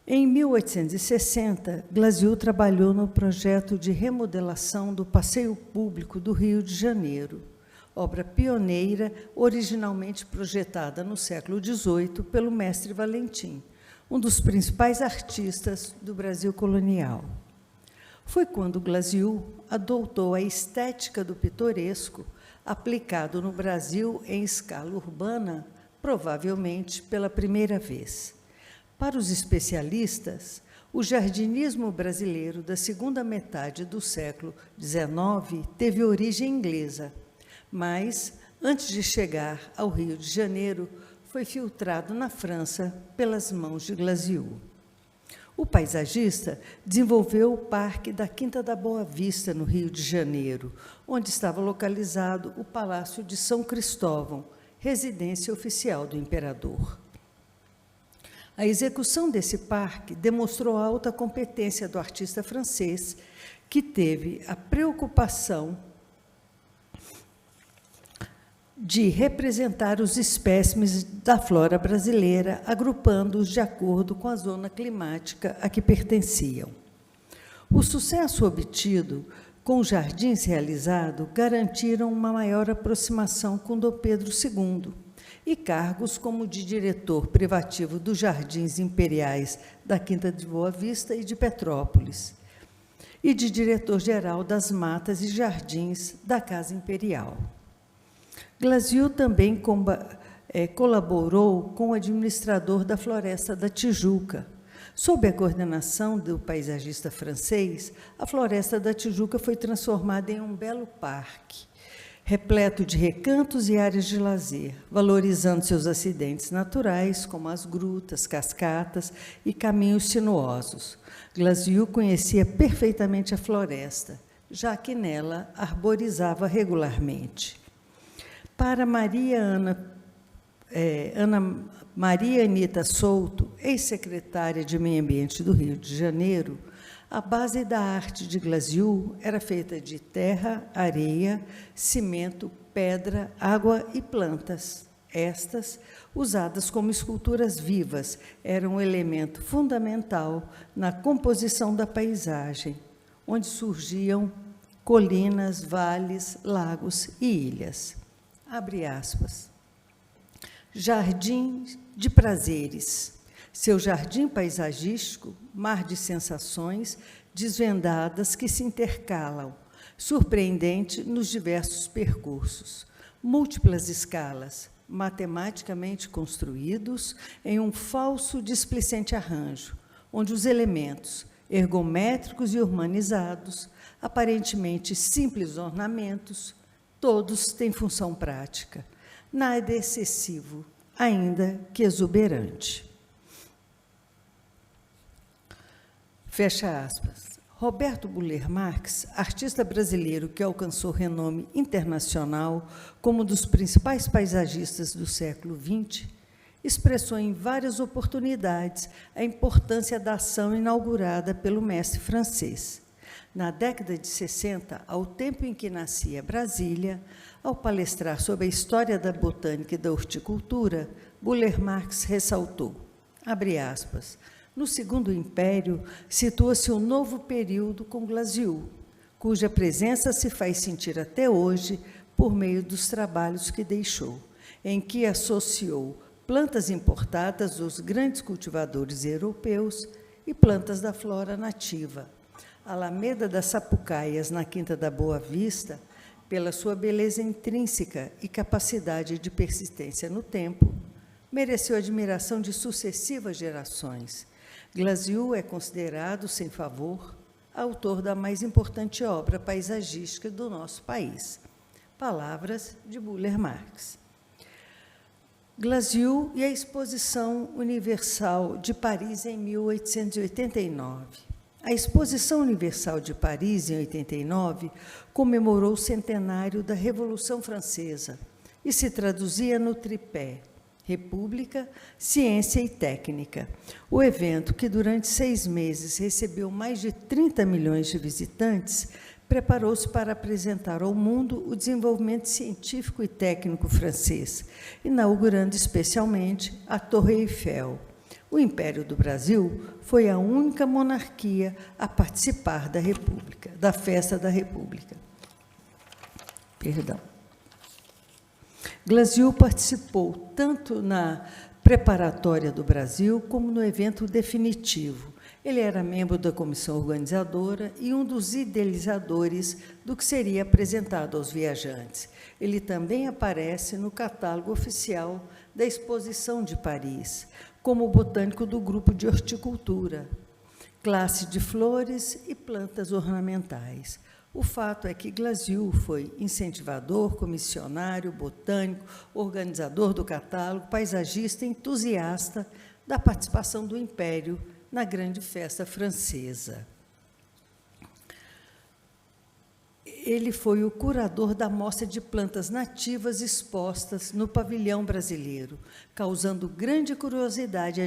Em 1860, Glaziu trabalhou no projeto de remodelação do passeio público do Rio de Janeiro, obra pioneira, originalmente projetada no século XVIII pelo mestre Valentim, um dos principais artistas do Brasil colonial. Foi quando Glasiou adotou a estética do pitoresco, aplicado no Brasil em escala urbana, provavelmente pela primeira vez. Para os especialistas, o jardinismo brasileiro da segunda metade do século XIX teve origem inglesa, mas, antes de chegar ao Rio de Janeiro, foi filtrado na França pelas mãos de Glasiou. O paisagista desenvolveu o Parque da Quinta da Boa Vista, no Rio de Janeiro, onde estava localizado o Palácio de São Cristóvão, residência oficial do imperador. A execução desse parque demonstrou a alta competência do artista francês, que teve a preocupação de representar os espécimes da flora brasileira, agrupando-os de acordo com a zona climática a que pertenciam. O sucesso obtido com os jardins realizados garantiram uma maior aproximação com Dom Pedro II, e cargos como de diretor privativo dos Jardins Imperiais da Quinta de Boa Vista e de Petrópolis, e de diretor-geral das Matas e Jardins da Casa Imperial. Glasiou também colaborou com o administrador da Floresta da Tijuca. Sob a coordenação do paisagista francês, a Floresta da Tijuca foi transformada em um belo parque, repleto de recantos e áreas de lazer, valorizando seus acidentes naturais, como as grutas, cascatas e caminhos sinuosos. Glasiou conhecia perfeitamente a floresta, já que nela arborizava regularmente. Para Maria Anita Souto, ex-secretária de Meio Ambiente do Rio de Janeiro, a base da arte de Glasiou era feita de terra, areia, cimento, pedra, água e plantas. Estas, usadas como esculturas vivas, eram um elemento fundamental na composição da paisagem, onde surgiam colinas, vales, lagos e ilhas. Abre aspas. Jardim de prazeres. Seu jardim paisagístico, mar de sensações desvendadas que se intercalam, surpreendente nos diversos percursos, múltiplas escalas, matematicamente construídos em um falso displicente arranjo, onde os elementos, ergométricos e urbanizados, aparentemente simples ornamentos, todos têm função prática. Nada é excessivo, ainda que exuberante. Fecha aspas. Roberto Buller Marx, artista brasileiro que alcançou renome internacional como um dos principais paisagistas do século XX, expressou em várias oportunidades a importância da ação inaugurada pelo mestre francês. Na década de 60, ao tempo em que nascia Brasília, ao palestrar sobre a história da botânica e da horticultura, Buller Marx ressaltou, abre aspas, no Segundo Império, situa-se um novo período com Glasiou, cuja presença se faz sentir até hoje por meio dos trabalhos que deixou, em que associou plantas importadas dos grandes cultivadores europeus e plantas da flora nativa. A Alameda das Sapucaias, na Quinta da Boa Vista, pela sua beleza intrínseca e capacidade de persistência no tempo, mereceu a admiração de sucessivas gerações. Glasiou é considerado, sem favor, autor da mais importante obra paisagística do nosso país. Palavras de Buller Marx. Glasiou e a Exposição Universal de Paris em 1889. A Exposição Universal de Paris, em 89, comemorou o centenário da Revolução Francesa e se traduzia no tripé República, Ciência e Técnica. O evento, que durante 6 meses recebeu mais de 30 milhões de visitantes, preparou-se para apresentar ao mundo o desenvolvimento científico e técnico francês, inaugurando especialmente a Torre Eiffel. O Império do Brasil foi a única monarquia a participar da Festa da República. Perdão. Glasiu participou tanto na preparatória do Brasil como no evento definitivo. Ele era membro da comissão organizadora e um dos idealizadores do que seria apresentado aos viajantes. Ele também aparece no catálogo oficial da Exposição de Paris, como botânico do grupo de horticultura, classe de flores e plantas ornamentais. O fato é que Glasiu foi incentivador, comissionário, botânico, organizador do catálogo, paisagista e entusiasta da participação do Império na grande festa francesa. Ele foi o curador da mostra de plantas nativas expostas no pavilhão brasileiro, causando grande curiosidade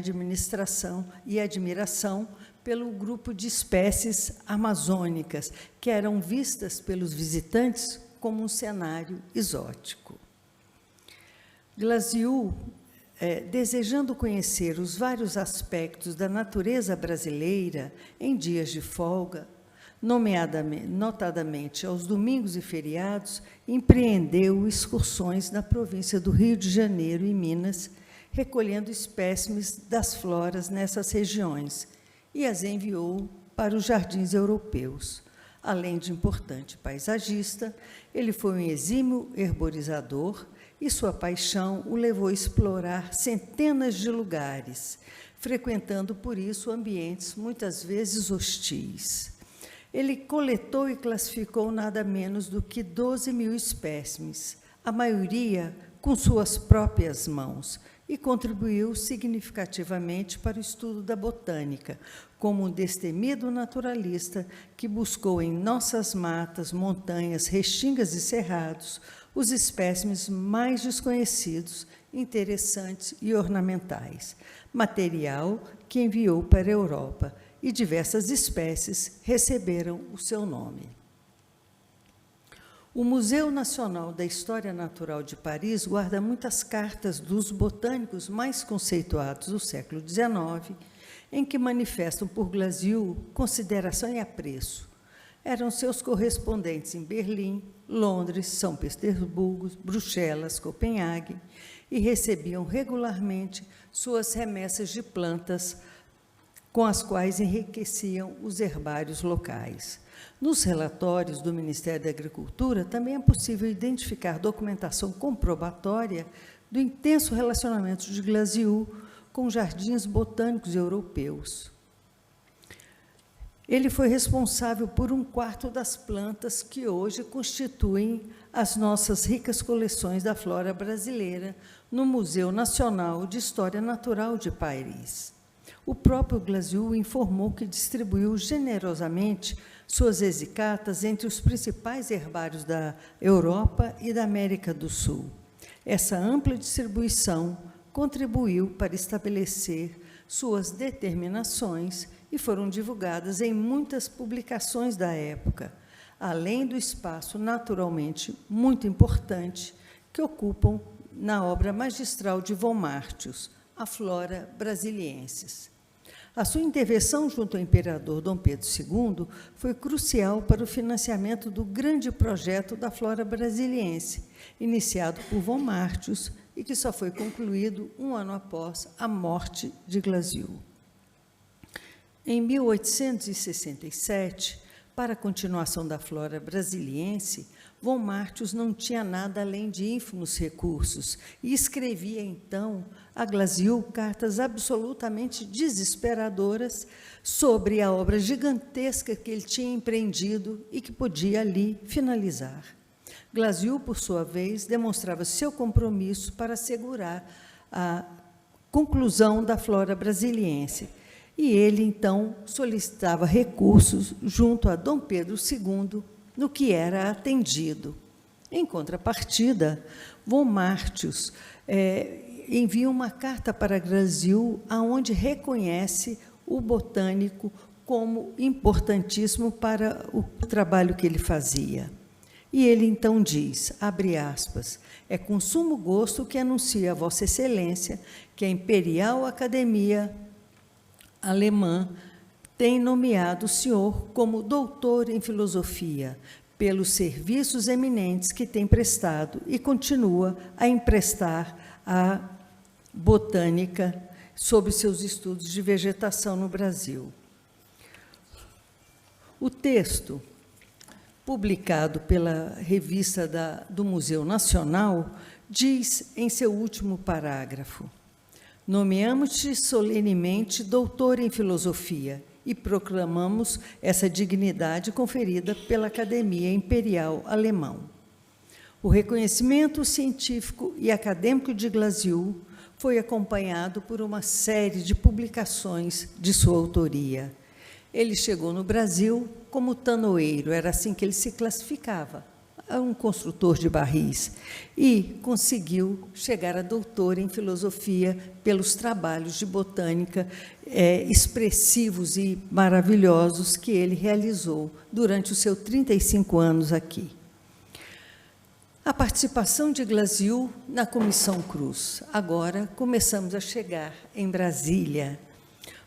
e admiração pelo grupo de espécies amazônicas, que eram vistas pelos visitantes como um cenário exótico. Glasiu, desejando conhecer os vários aspectos da natureza brasileira em dias de folga, notadamente aos domingos e feriados, empreendeu excursões na província do Rio de Janeiro e Minas, recolhendo espécimes das floras nessas regiões, e as enviou para os jardins europeus. Além de importante paisagista, ele foi um exímio herborizador e sua paixão o levou a explorar centenas de lugares, frequentando, por isso, ambientes muitas vezes hostis. Ele coletou e classificou nada menos do que 12.000 espécimes, a maioria com suas próprias mãos, e contribuiu significativamente para o estudo da botânica, como um destemido naturalista que buscou em nossas matas, montanhas, restingas e cerrados os espécimes mais desconhecidos, interessantes e ornamentais, material que enviou para a Europa, e diversas espécies receberam o seu nome. O Museu Nacional da História Natural de Paris guarda muitas cartas dos botânicos mais conceituados do século XIX, em que manifestam por Glasiu consideração e apreço. Eram seus correspondentes em Berlim, Londres, São Petersburgo, Bruxelas, Copenhague, e recebiam regularmente suas remessas de plantas, com as quais enriqueciam os herbários locais. Nos relatórios do Ministério da Agricultura, também é possível identificar documentação comprobatória do intenso relacionamento de Glasiu com jardins botânicos europeus. Ele foi responsável por 1/4 das plantas que hoje constituem as nossas ricas coleções da flora brasileira no Museu Nacional de História Natural de Paris. O próprio Glasiu informou que distribuiu generosamente suas exicatas entre os principais herbários da Europa e da América do Sul. Essa ampla distribuição contribuiu para estabelecer suas determinações e foram divulgadas em muitas publicações da época, além do espaço naturalmente muito importante que ocupam na obra magistral de von Martius, A Flora Brasiliensis. A sua intervenção junto ao imperador Dom Pedro II foi crucial para o financiamento do grande projeto da Flora Brasiliense, iniciado por von Martius e que só foi concluído 1 ano após a morte de Glasiu. Em 1867, para a continuação da Flora Brasiliense, von Martius não tinha nada além de ínfimos recursos e escrevia, então, a Glasiu cartas absolutamente desesperadoras sobre a obra gigantesca que ele tinha empreendido e que podia ali finalizar. Glasiu, por sua vez, demonstrava seu compromisso para assegurar a conclusão da Flora Brasiliense, e ele, então, solicitava recursos junto a Dom Pedro II, no que era atendido. Em contrapartida, von Martius envia uma carta para Glasiu, onde reconhece o botânico como importantíssimo para o trabalho que ele fazia. E ele, então, diz, abre aspas, é com sumo gosto que anuncia a Vossa Excelência que a Imperial Academia Alemã tem nomeado o senhor como doutor em filosofia, pelos serviços eminentes que tem prestado e continua a emprestar à botânica sobre seus estudos de vegetação no Brasil. O texto, publicado pela revista do Museu Nacional, diz em seu último parágrafo: nomeamos-te solenemente doutor em filosofia e proclamamos essa dignidade conferida pela Academia Imperial Alemã. O reconhecimento científico e acadêmico de Glasiou foi acompanhado por uma série de publicações de sua autoria. Ele chegou no Brasil como tanoeiro, era assim que ele se classificava, um construtor de barris, e conseguiu chegar a doutor em filosofia pelos trabalhos de botânica expressivos e maravilhosos que ele realizou durante os seus 35 anos aqui. A participação de Glasiou na Comissão Cruz. Agora começamos a chegar em Brasília.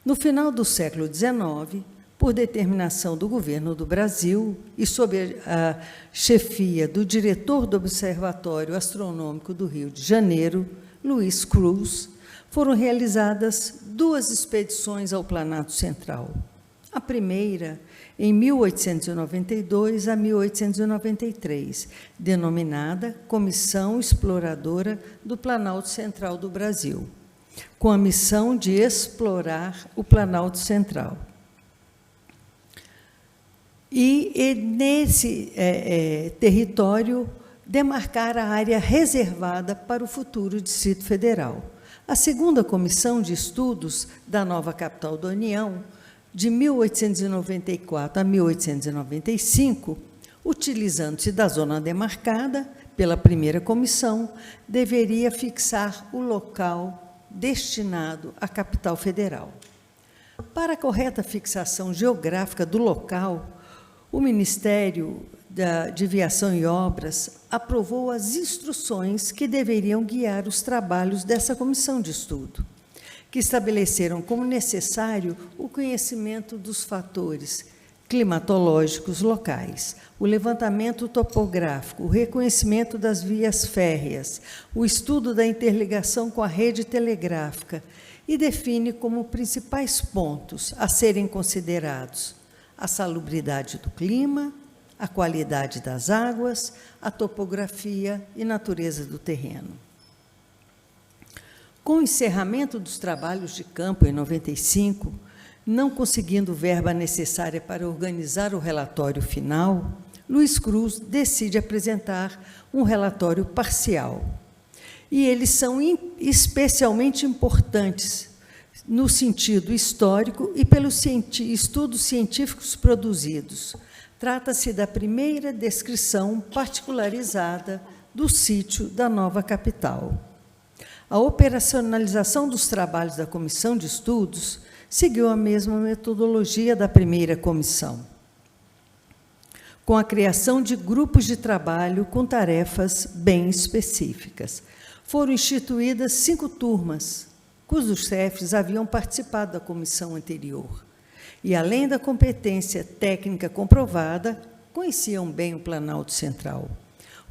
No final do século XIX, por determinação do governo do Brasil e sob a chefia do diretor do Observatório Astronômico do Rio de Janeiro, Luiz Cruz, foram realizadas 2 expedições ao Planalto Central. A primeira, em 1892 a 1893, denominada Comissão Exploradora do Planalto Central do Brasil, com a missão de explorar o Planalto Central. E nesse território, demarcar a área reservada para o futuro Distrito Federal. A segunda comissão de estudos da nova capital da União, de 1894 a 1895, utilizando-se da zona demarcada pela primeira comissão, deveria fixar o local destinado à capital federal. Para a correta fixação geográfica do local, o Ministério de Viação e Obras aprovou as instruções que deveriam guiar os trabalhos dessa comissão de estudo, que estabeleceram como necessário o conhecimento dos fatores climatológicos locais, o levantamento topográfico, o reconhecimento das vias férreas, o estudo da interligação com a rede telegráfica e define como principais pontos a serem considerados a salubridade do clima, a qualidade das águas, a topografia e natureza do terreno. Com o encerramento dos trabalhos de campo em 95, não conseguindo verba necessária para organizar o relatório final, Luiz Cruz decide apresentar um relatório parcial. E eles são especialmente importantes no sentido histórico e pelos estudos científicos produzidos. Trata-se da primeira descrição particularizada do sítio da nova capital. A operacionalização dos trabalhos da comissão de estudos seguiu a mesma metodologia da primeira comissão, com a criação de grupos de trabalho com tarefas bem específicas. Foram instituídas 5 turmas, cujos chefes haviam participado da comissão anterior. E, além da competência técnica comprovada, conheciam bem o Planalto Central.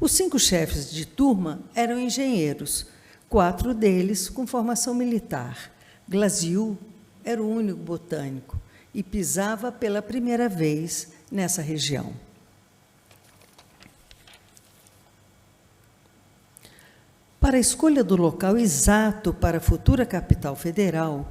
Os 5 chefes de turma eram engenheiros, 4 deles com formação militar. Glasiou era o único botânico e pisava pela primeira vez nessa região. Para a escolha do local exato para a futura capital federal,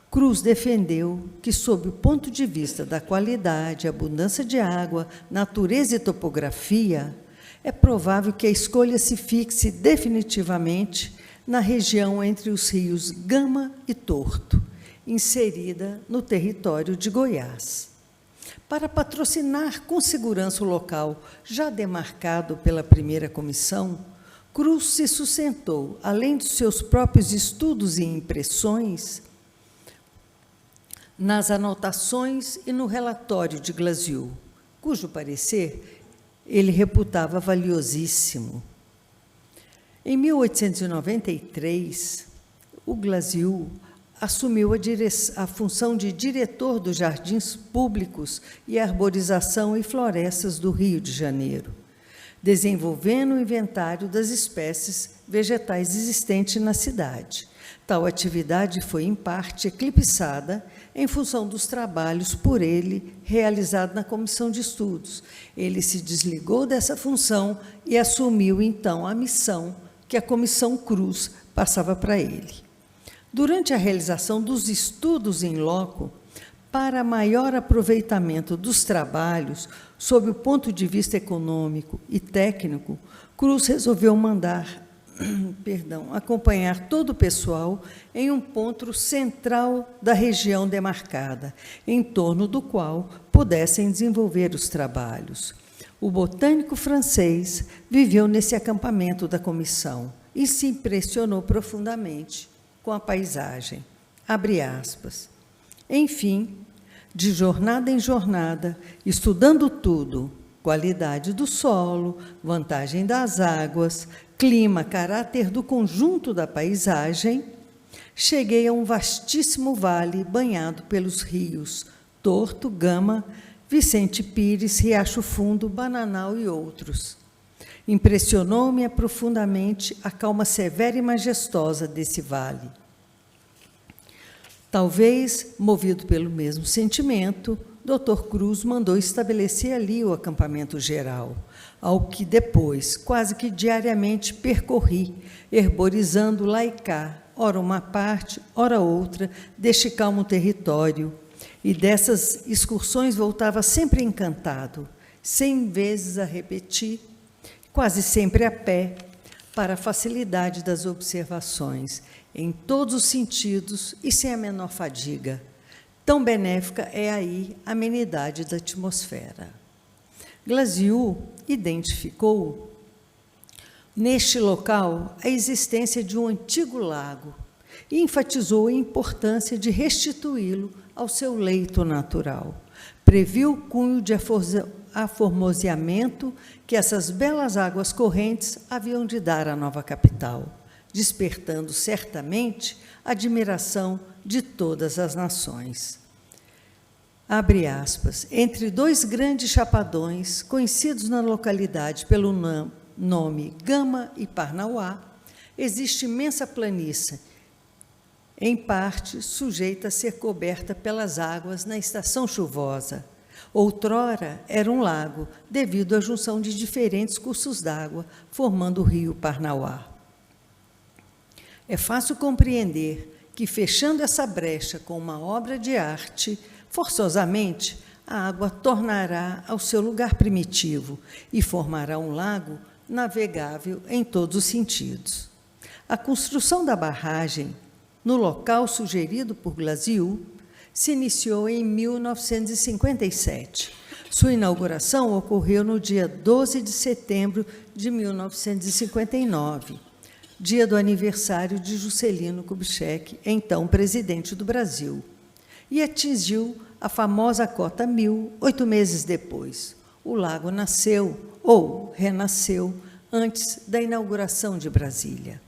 Cruz defendeu que, sob o ponto de vista da qualidade, abundância de água, natureza e topografia, é provável que a escolha se fixe definitivamente na região entre os rios Gama e Torto, inserida no território de Goiás. Para patrocinar com segurança o local já demarcado pela primeira comissão, Cruz se sustentou, além dos seus próprios estudos e impressões, nas anotações e no relatório de Glasiou, cujo parecer ele reputava valiosíssimo. Em 1893, o Glasiou assumiu a função de diretor dos Jardins Públicos e Arborização e Florestas do Rio de Janeiro, desenvolvendo o inventário das espécies vegetais existentes na cidade. Tal atividade foi, em parte, eclipsada em função dos trabalhos por ele realizados na comissão de estudos. Ele se desligou dessa função e assumiu, então, a missão que a Comissão Cruz passava para ele. Durante a realização dos estudos em loco, para maior aproveitamento dos trabalhos, sob o ponto de vista econômico e técnico, Cruz resolveu mandar acompanhar todo o pessoal em um ponto central da região demarcada, em torno do qual pudessem desenvolver os trabalhos. O botânico francês viveu nesse acampamento da comissão e se impressionou profundamente com a paisagem. Abre aspas. Enfim, de jornada em jornada, estudando tudo, qualidade do solo, vantagem das águas, clima, caráter do conjunto da paisagem, cheguei a um vastíssimo vale banhado pelos rios Torto, Gama, Vicente Pires, Riacho Fundo, Bananal e outros. Impressionou-me profundamente a calma severa e majestosa desse vale. Talvez, movido pelo mesmo sentimento, Dr. Cruz mandou estabelecer ali o acampamento geral, ao que depois, quase que diariamente, percorri, herborizando lá e cá, ora uma parte, ora outra, deste calmo território, e dessas excursões voltava sempre encantado, 100 vezes a repetir, quase sempre a pé, para a facilidade das observações, em todos os sentidos e sem a menor fadiga. Tão benéfica é aí a amenidade da atmosfera. Glasiou identificou neste local a existência de um antigo lago e enfatizou a importância de restituí-lo ao seu leito natural. Previu o cunho de aformoseamento que essas belas águas correntes haviam de dar à nova capital, despertando certamente a admiração de todas as nações. Abre aspas, entre dois grandes chapadões, conhecidos na localidade pelo nome Gama e Parnauá, existe imensa planície, em parte sujeita a ser coberta pelas águas na estação chuvosa. Outrora era um lago, devido à junção de diferentes cursos d'água, formando o rio Parnauá. É fácil compreender que, fechando essa brecha com uma obra de arte, forçosamente, a água tornará ao seu lugar primitivo e formará um lago navegável em todos os sentidos. A construção da barragem, no local sugerido por Glasiou, se iniciou em 1957. Sua inauguração ocorreu no dia 12 de setembro de 1959, dia do aniversário de Juscelino Kubitschek, então presidente do Brasil, e atingiu a famosa cota 1000, 8 meses depois. O lago nasceu, ou renasceu, antes da inauguração de Brasília.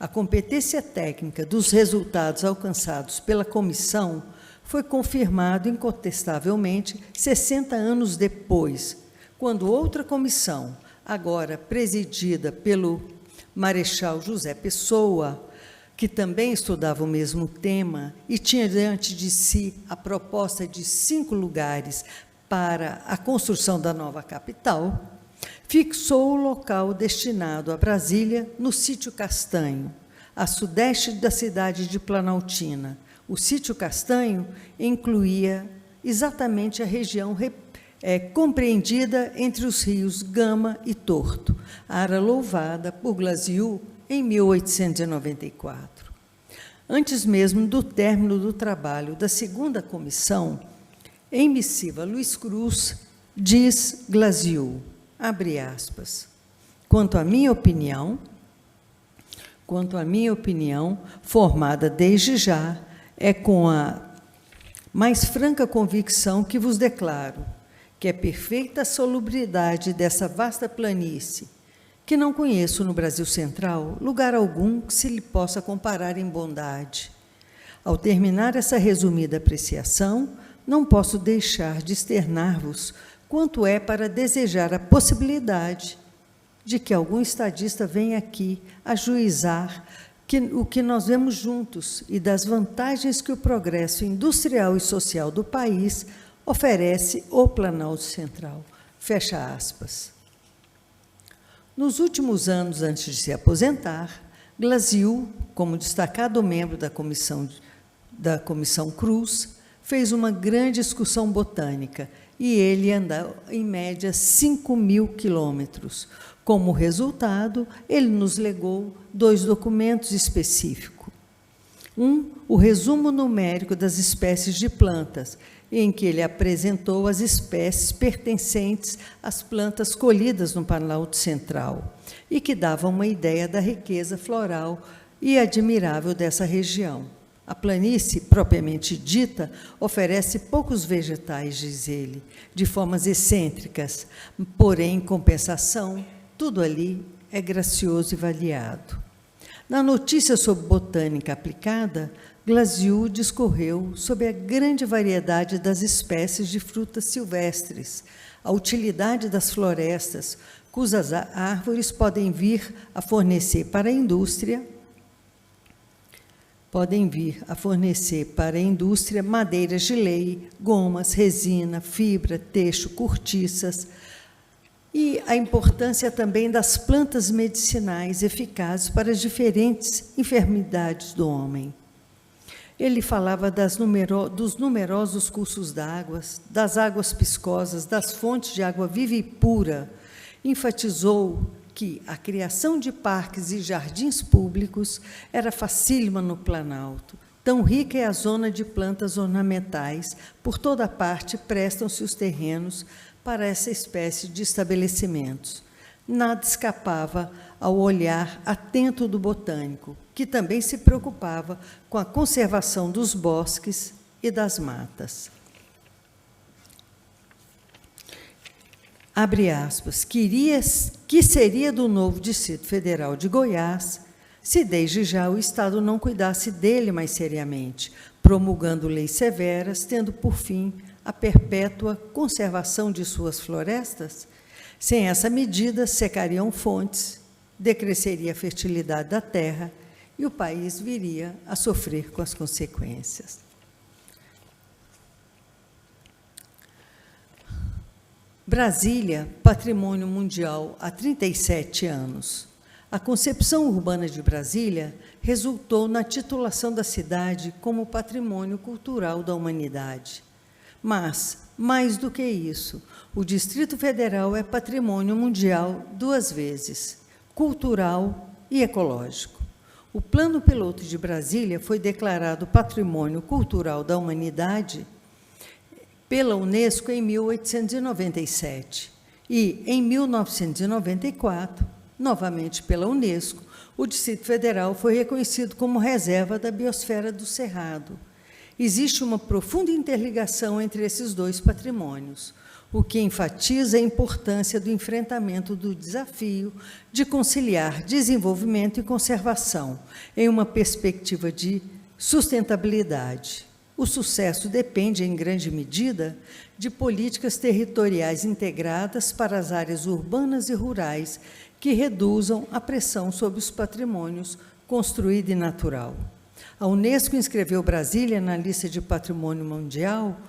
A competência técnica dos resultados alcançados pela comissão foi confirmado incontestavelmente 60 anos depois, quando outra comissão, agora presidida pelo Marechal José Pessoa, que também estudava o mesmo tema e tinha diante de si a proposta de 5 lugares para a construção da nova capital, fixou o local destinado a Brasília no Sítio Castanho, a sudeste da cidade de Planaltina. O Sítio Castanho incluía exatamente a região compreendida entre os rios Gama e Torto, área louvada por Glasiou em 1894. Antes mesmo do término do trabalho da segunda comissão, em missiva Luiz Cruz, diz Glasiou, abre aspas, quanto à minha opinião, formada desde já, é com a mais franca convicção que vos declaro que a perfeita salubridade dessa vasta planície, que não conheço no Brasil Central lugar algum que se lhe possa comparar em bondade, Ao terminar essa resumida apreciação, não posso deixar de externar-vos quanto é para desejar a possibilidade de que algum estadista venha aqui ajuizar o que nós vemos juntos e das vantagens que o progresso industrial e social do país oferece ao Planalto Central. Fecha aspas. Nos últimos anos, antes de se aposentar, Glazio, como destacado membro da Comissão Cruz, fez uma grande excursão botânica e ele andou, em média, 5.000 quilômetros. Como resultado, ele nos legou 2 documentos específicos. O resumo numérico das espécies de plantas, em que ele apresentou as espécies pertencentes às plantas colhidas no Planalto Central, e que dava uma ideia da riqueza floral e admirável dessa região. A planície, propriamente dita, oferece poucos vegetais, diz ele, de formas excêntricas, porém, em compensação, tudo ali é gracioso e variado. Na notícia sobre botânica aplicada, Glazio discorreu sobre a grande variedade das espécies de frutas silvestres, a utilidade das florestas, cujas árvores podem vir a fornecer para a indústria madeiras de lei, gomas, resina, fibra, teixo, cortiças, e a importância também das plantas medicinais eficazes para as diferentes enfermidades do homem. Ele falava dos numerosos cursos d'água, das águas piscosas, das fontes de água viva e pura. Enfatizou que a criação de parques e jardins públicos era facílima no Planalto. Tão rica é a zona de plantas ornamentais, por toda parte prestam-se os terrenos para essa espécie de estabelecimentos. Nada escapava ao olhar atento do botânico, que também se preocupava com a conservação dos bosques e das matas. Abre aspas, que seria do novo Distrito Federal de Goiás se desde já o Estado não cuidasse dele mais seriamente, promulgando leis severas, tendo por fim a perpétua conservação de suas florestas? Sem essa medida, secariam fontes, decresceria a fertilidade da terra e o país viria a sofrer com as consequências. Brasília, patrimônio mundial há 37 anos. A concepção urbana de Brasília resultou na titulação da cidade como patrimônio cultural da humanidade. Mas, mais do que isso, o Distrito Federal é patrimônio mundial 2 vezes, cultural e ecológico. O Plano Piloto de Brasília foi declarado Patrimônio Cultural da Humanidade pela Unesco em 1897 e, em 1994, novamente pela Unesco, o Distrito Federal foi reconhecido como reserva da biosfera do Cerrado. Existe uma profunda interligação entre esses 2 patrimônios, o que enfatiza a importância do enfrentamento do desafio de conciliar desenvolvimento e conservação em uma perspectiva de sustentabilidade. O sucesso depende, em grande medida, de políticas territoriais integradas para as áreas urbanas e rurais que reduzam a pressão sobre os patrimônios construído e natural. A Unesco inscreveu Brasília na lista de patrimônio mundial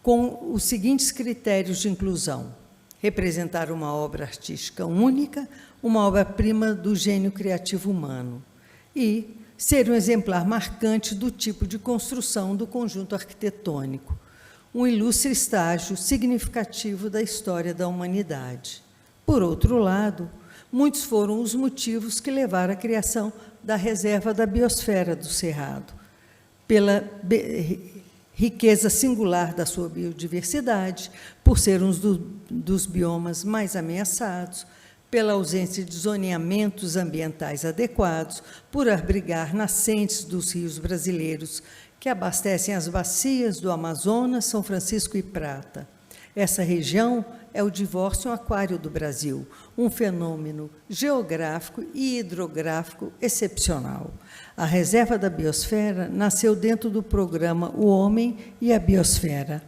com os seguintes critérios de inclusão: representar uma obra artística única, uma obra-prima do gênio criativo humano, e ser um exemplar marcante do tipo de construção do conjunto arquitetônico, um ilustre estágio significativo da história da humanidade. Por outro lado, muitos foram os motivos que levaram à criação da Reserva da Biosfera do Cerrado, pela riqueza singular da sua biodiversidade, por ser um dos biomas mais ameaçados, pela ausência de zoneamentos ambientais adequados, por abrigar nascentes dos rios brasileiros que abastecem as bacias do Amazonas, São Francisco e Prata. Essa região é o divórcio aquário do Brasil, um fenômeno geográfico e hidrográfico excepcional. A reserva da biosfera nasceu dentro do programa O Homem e a Biosfera.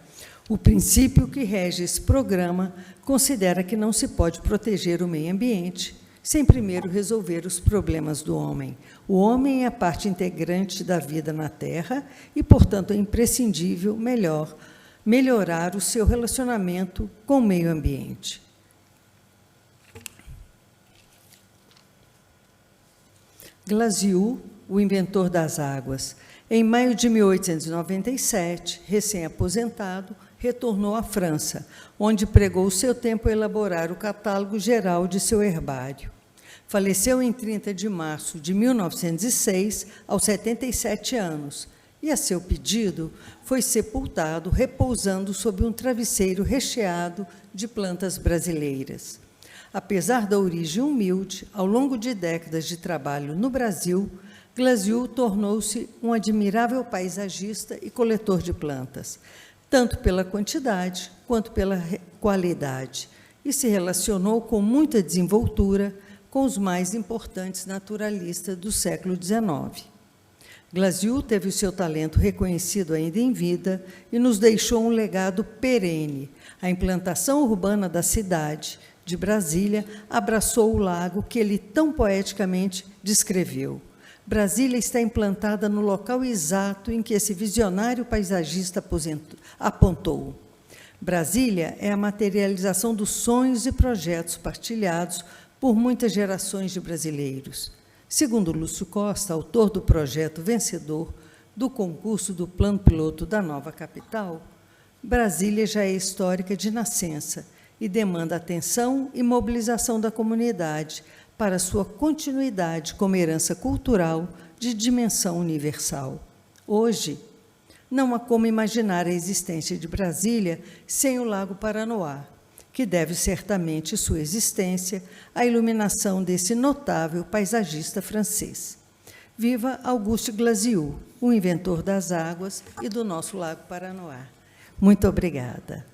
O princípio que rege esse programa considera que não se pode proteger o meio ambiente sem primeiro resolver os problemas do homem. O homem é a parte integrante da vida na Terra e, portanto, é imprescindível melhorar o seu relacionamento com o meio ambiente. Glasiou, o inventor das águas. Em maio de 1897, recém-aposentado, retornou à França, onde pregou o seu tempo a elaborar o catálogo geral de seu herbário. Faleceu em 30 de março de 1906, aos 77 anos, e, a seu pedido, foi sepultado repousando sob um travesseiro recheado de plantas brasileiras. Apesar da origem humilde, ao longo de décadas de trabalho no Brasil, Glasiou tornou-se um admirável paisagista e coletor de plantas, tanto pela quantidade quanto pela qualidade, e se relacionou com muita desenvoltura com os mais importantes naturalistas do século XIX. Glasiou teve o seu talento reconhecido ainda em vida e nos deixou um legado perene. A implantação urbana da cidade de Brasília abraçou o lago que ele tão poeticamente descreveu. Brasília está implantada no local exato em que esse visionário paisagista apontou. Brasília é a materialização dos sonhos e projetos partilhados por muitas gerações de brasileiros. Segundo Lúcio Costa, autor do projeto vencedor do concurso do Plano Piloto da nova capital, Brasília já é histórica de nascença e demanda atenção e mobilização da comunidade para sua continuidade como herança cultural de dimensão universal. Hoje, não há como imaginar a existência de Brasília sem o Lago Paranoá, que deve certamente sua existência à iluminação desse notável paisagista francês. Viva Auguste Glasiou, o inventor das águas e do nosso Lago Paranoá. Muito obrigada.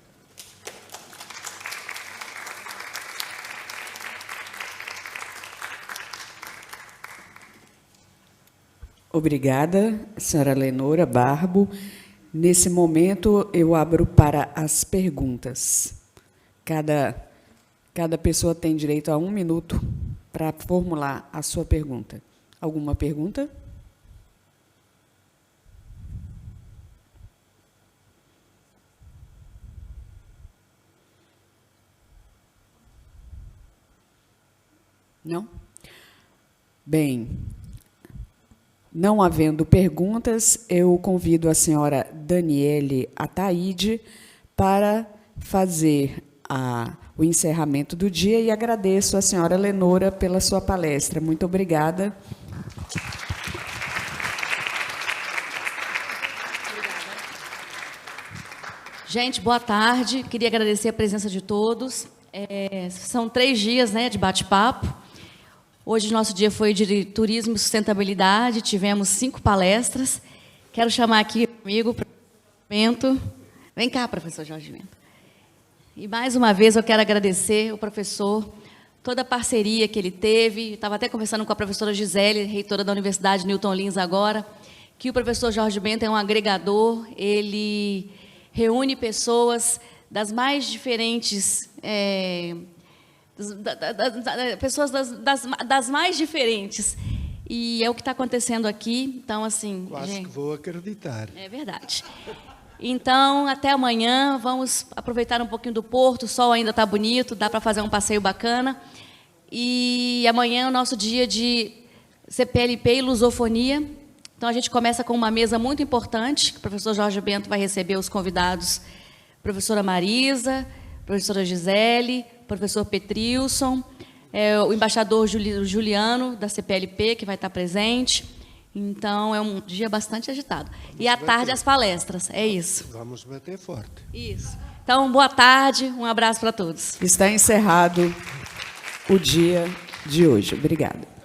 Obrigada, senhora Lenora Barbo. Nesse momento, eu abro para as perguntas. Cada pessoa tem direito a 1 minuto para formular a sua pergunta. Alguma pergunta? Não? Bem, não havendo perguntas, eu convido a senhora Daniele Ataide para fazer o encerramento do dia e agradeço a senhora Lenora pela sua palestra. Muito obrigada. Gente, boa tarde. Queria agradecer a presença de todos. São 3 dias, né, de bate-papo. Hoje, nosso dia foi de turismo e sustentabilidade. Tivemos 5 palestras. Quero chamar aqui comigo o professor Mento. Vem cá, professor Jorge Mento. E, mais uma vez, eu quero agradecer ao professor, toda a parceria que ele teve. Estava até conversando com a professora Gisele, reitora da Universidade Newton Lins agora, que o professor Jorge Bento é um agregador, ele reúne pessoas das mais diferentes, pessoas das mais diferentes. E é o que está acontecendo aqui. Então, assim... Quase gente, que vou acreditar. É verdade. Então, até amanhã, vamos aproveitar um pouquinho do porto, o sol ainda está bonito, dá para fazer um passeio bacana. E amanhã é o nosso dia de CPLP e lusofonia. Então, a gente começa com uma mesa muito importante, que o professor Jorge Bento vai receber os convidados, professora Marisa, professora Gisele, professor Petrilson, o embaixador Juliano, da CPLP, que vai estar presente. Então, é um dia bastante agitado. E à tarde, as palestras. É isso. Vamos bater forte. Isso. Então, boa tarde. Um abraço para todos. Está encerrado o dia de hoje. Obrigada.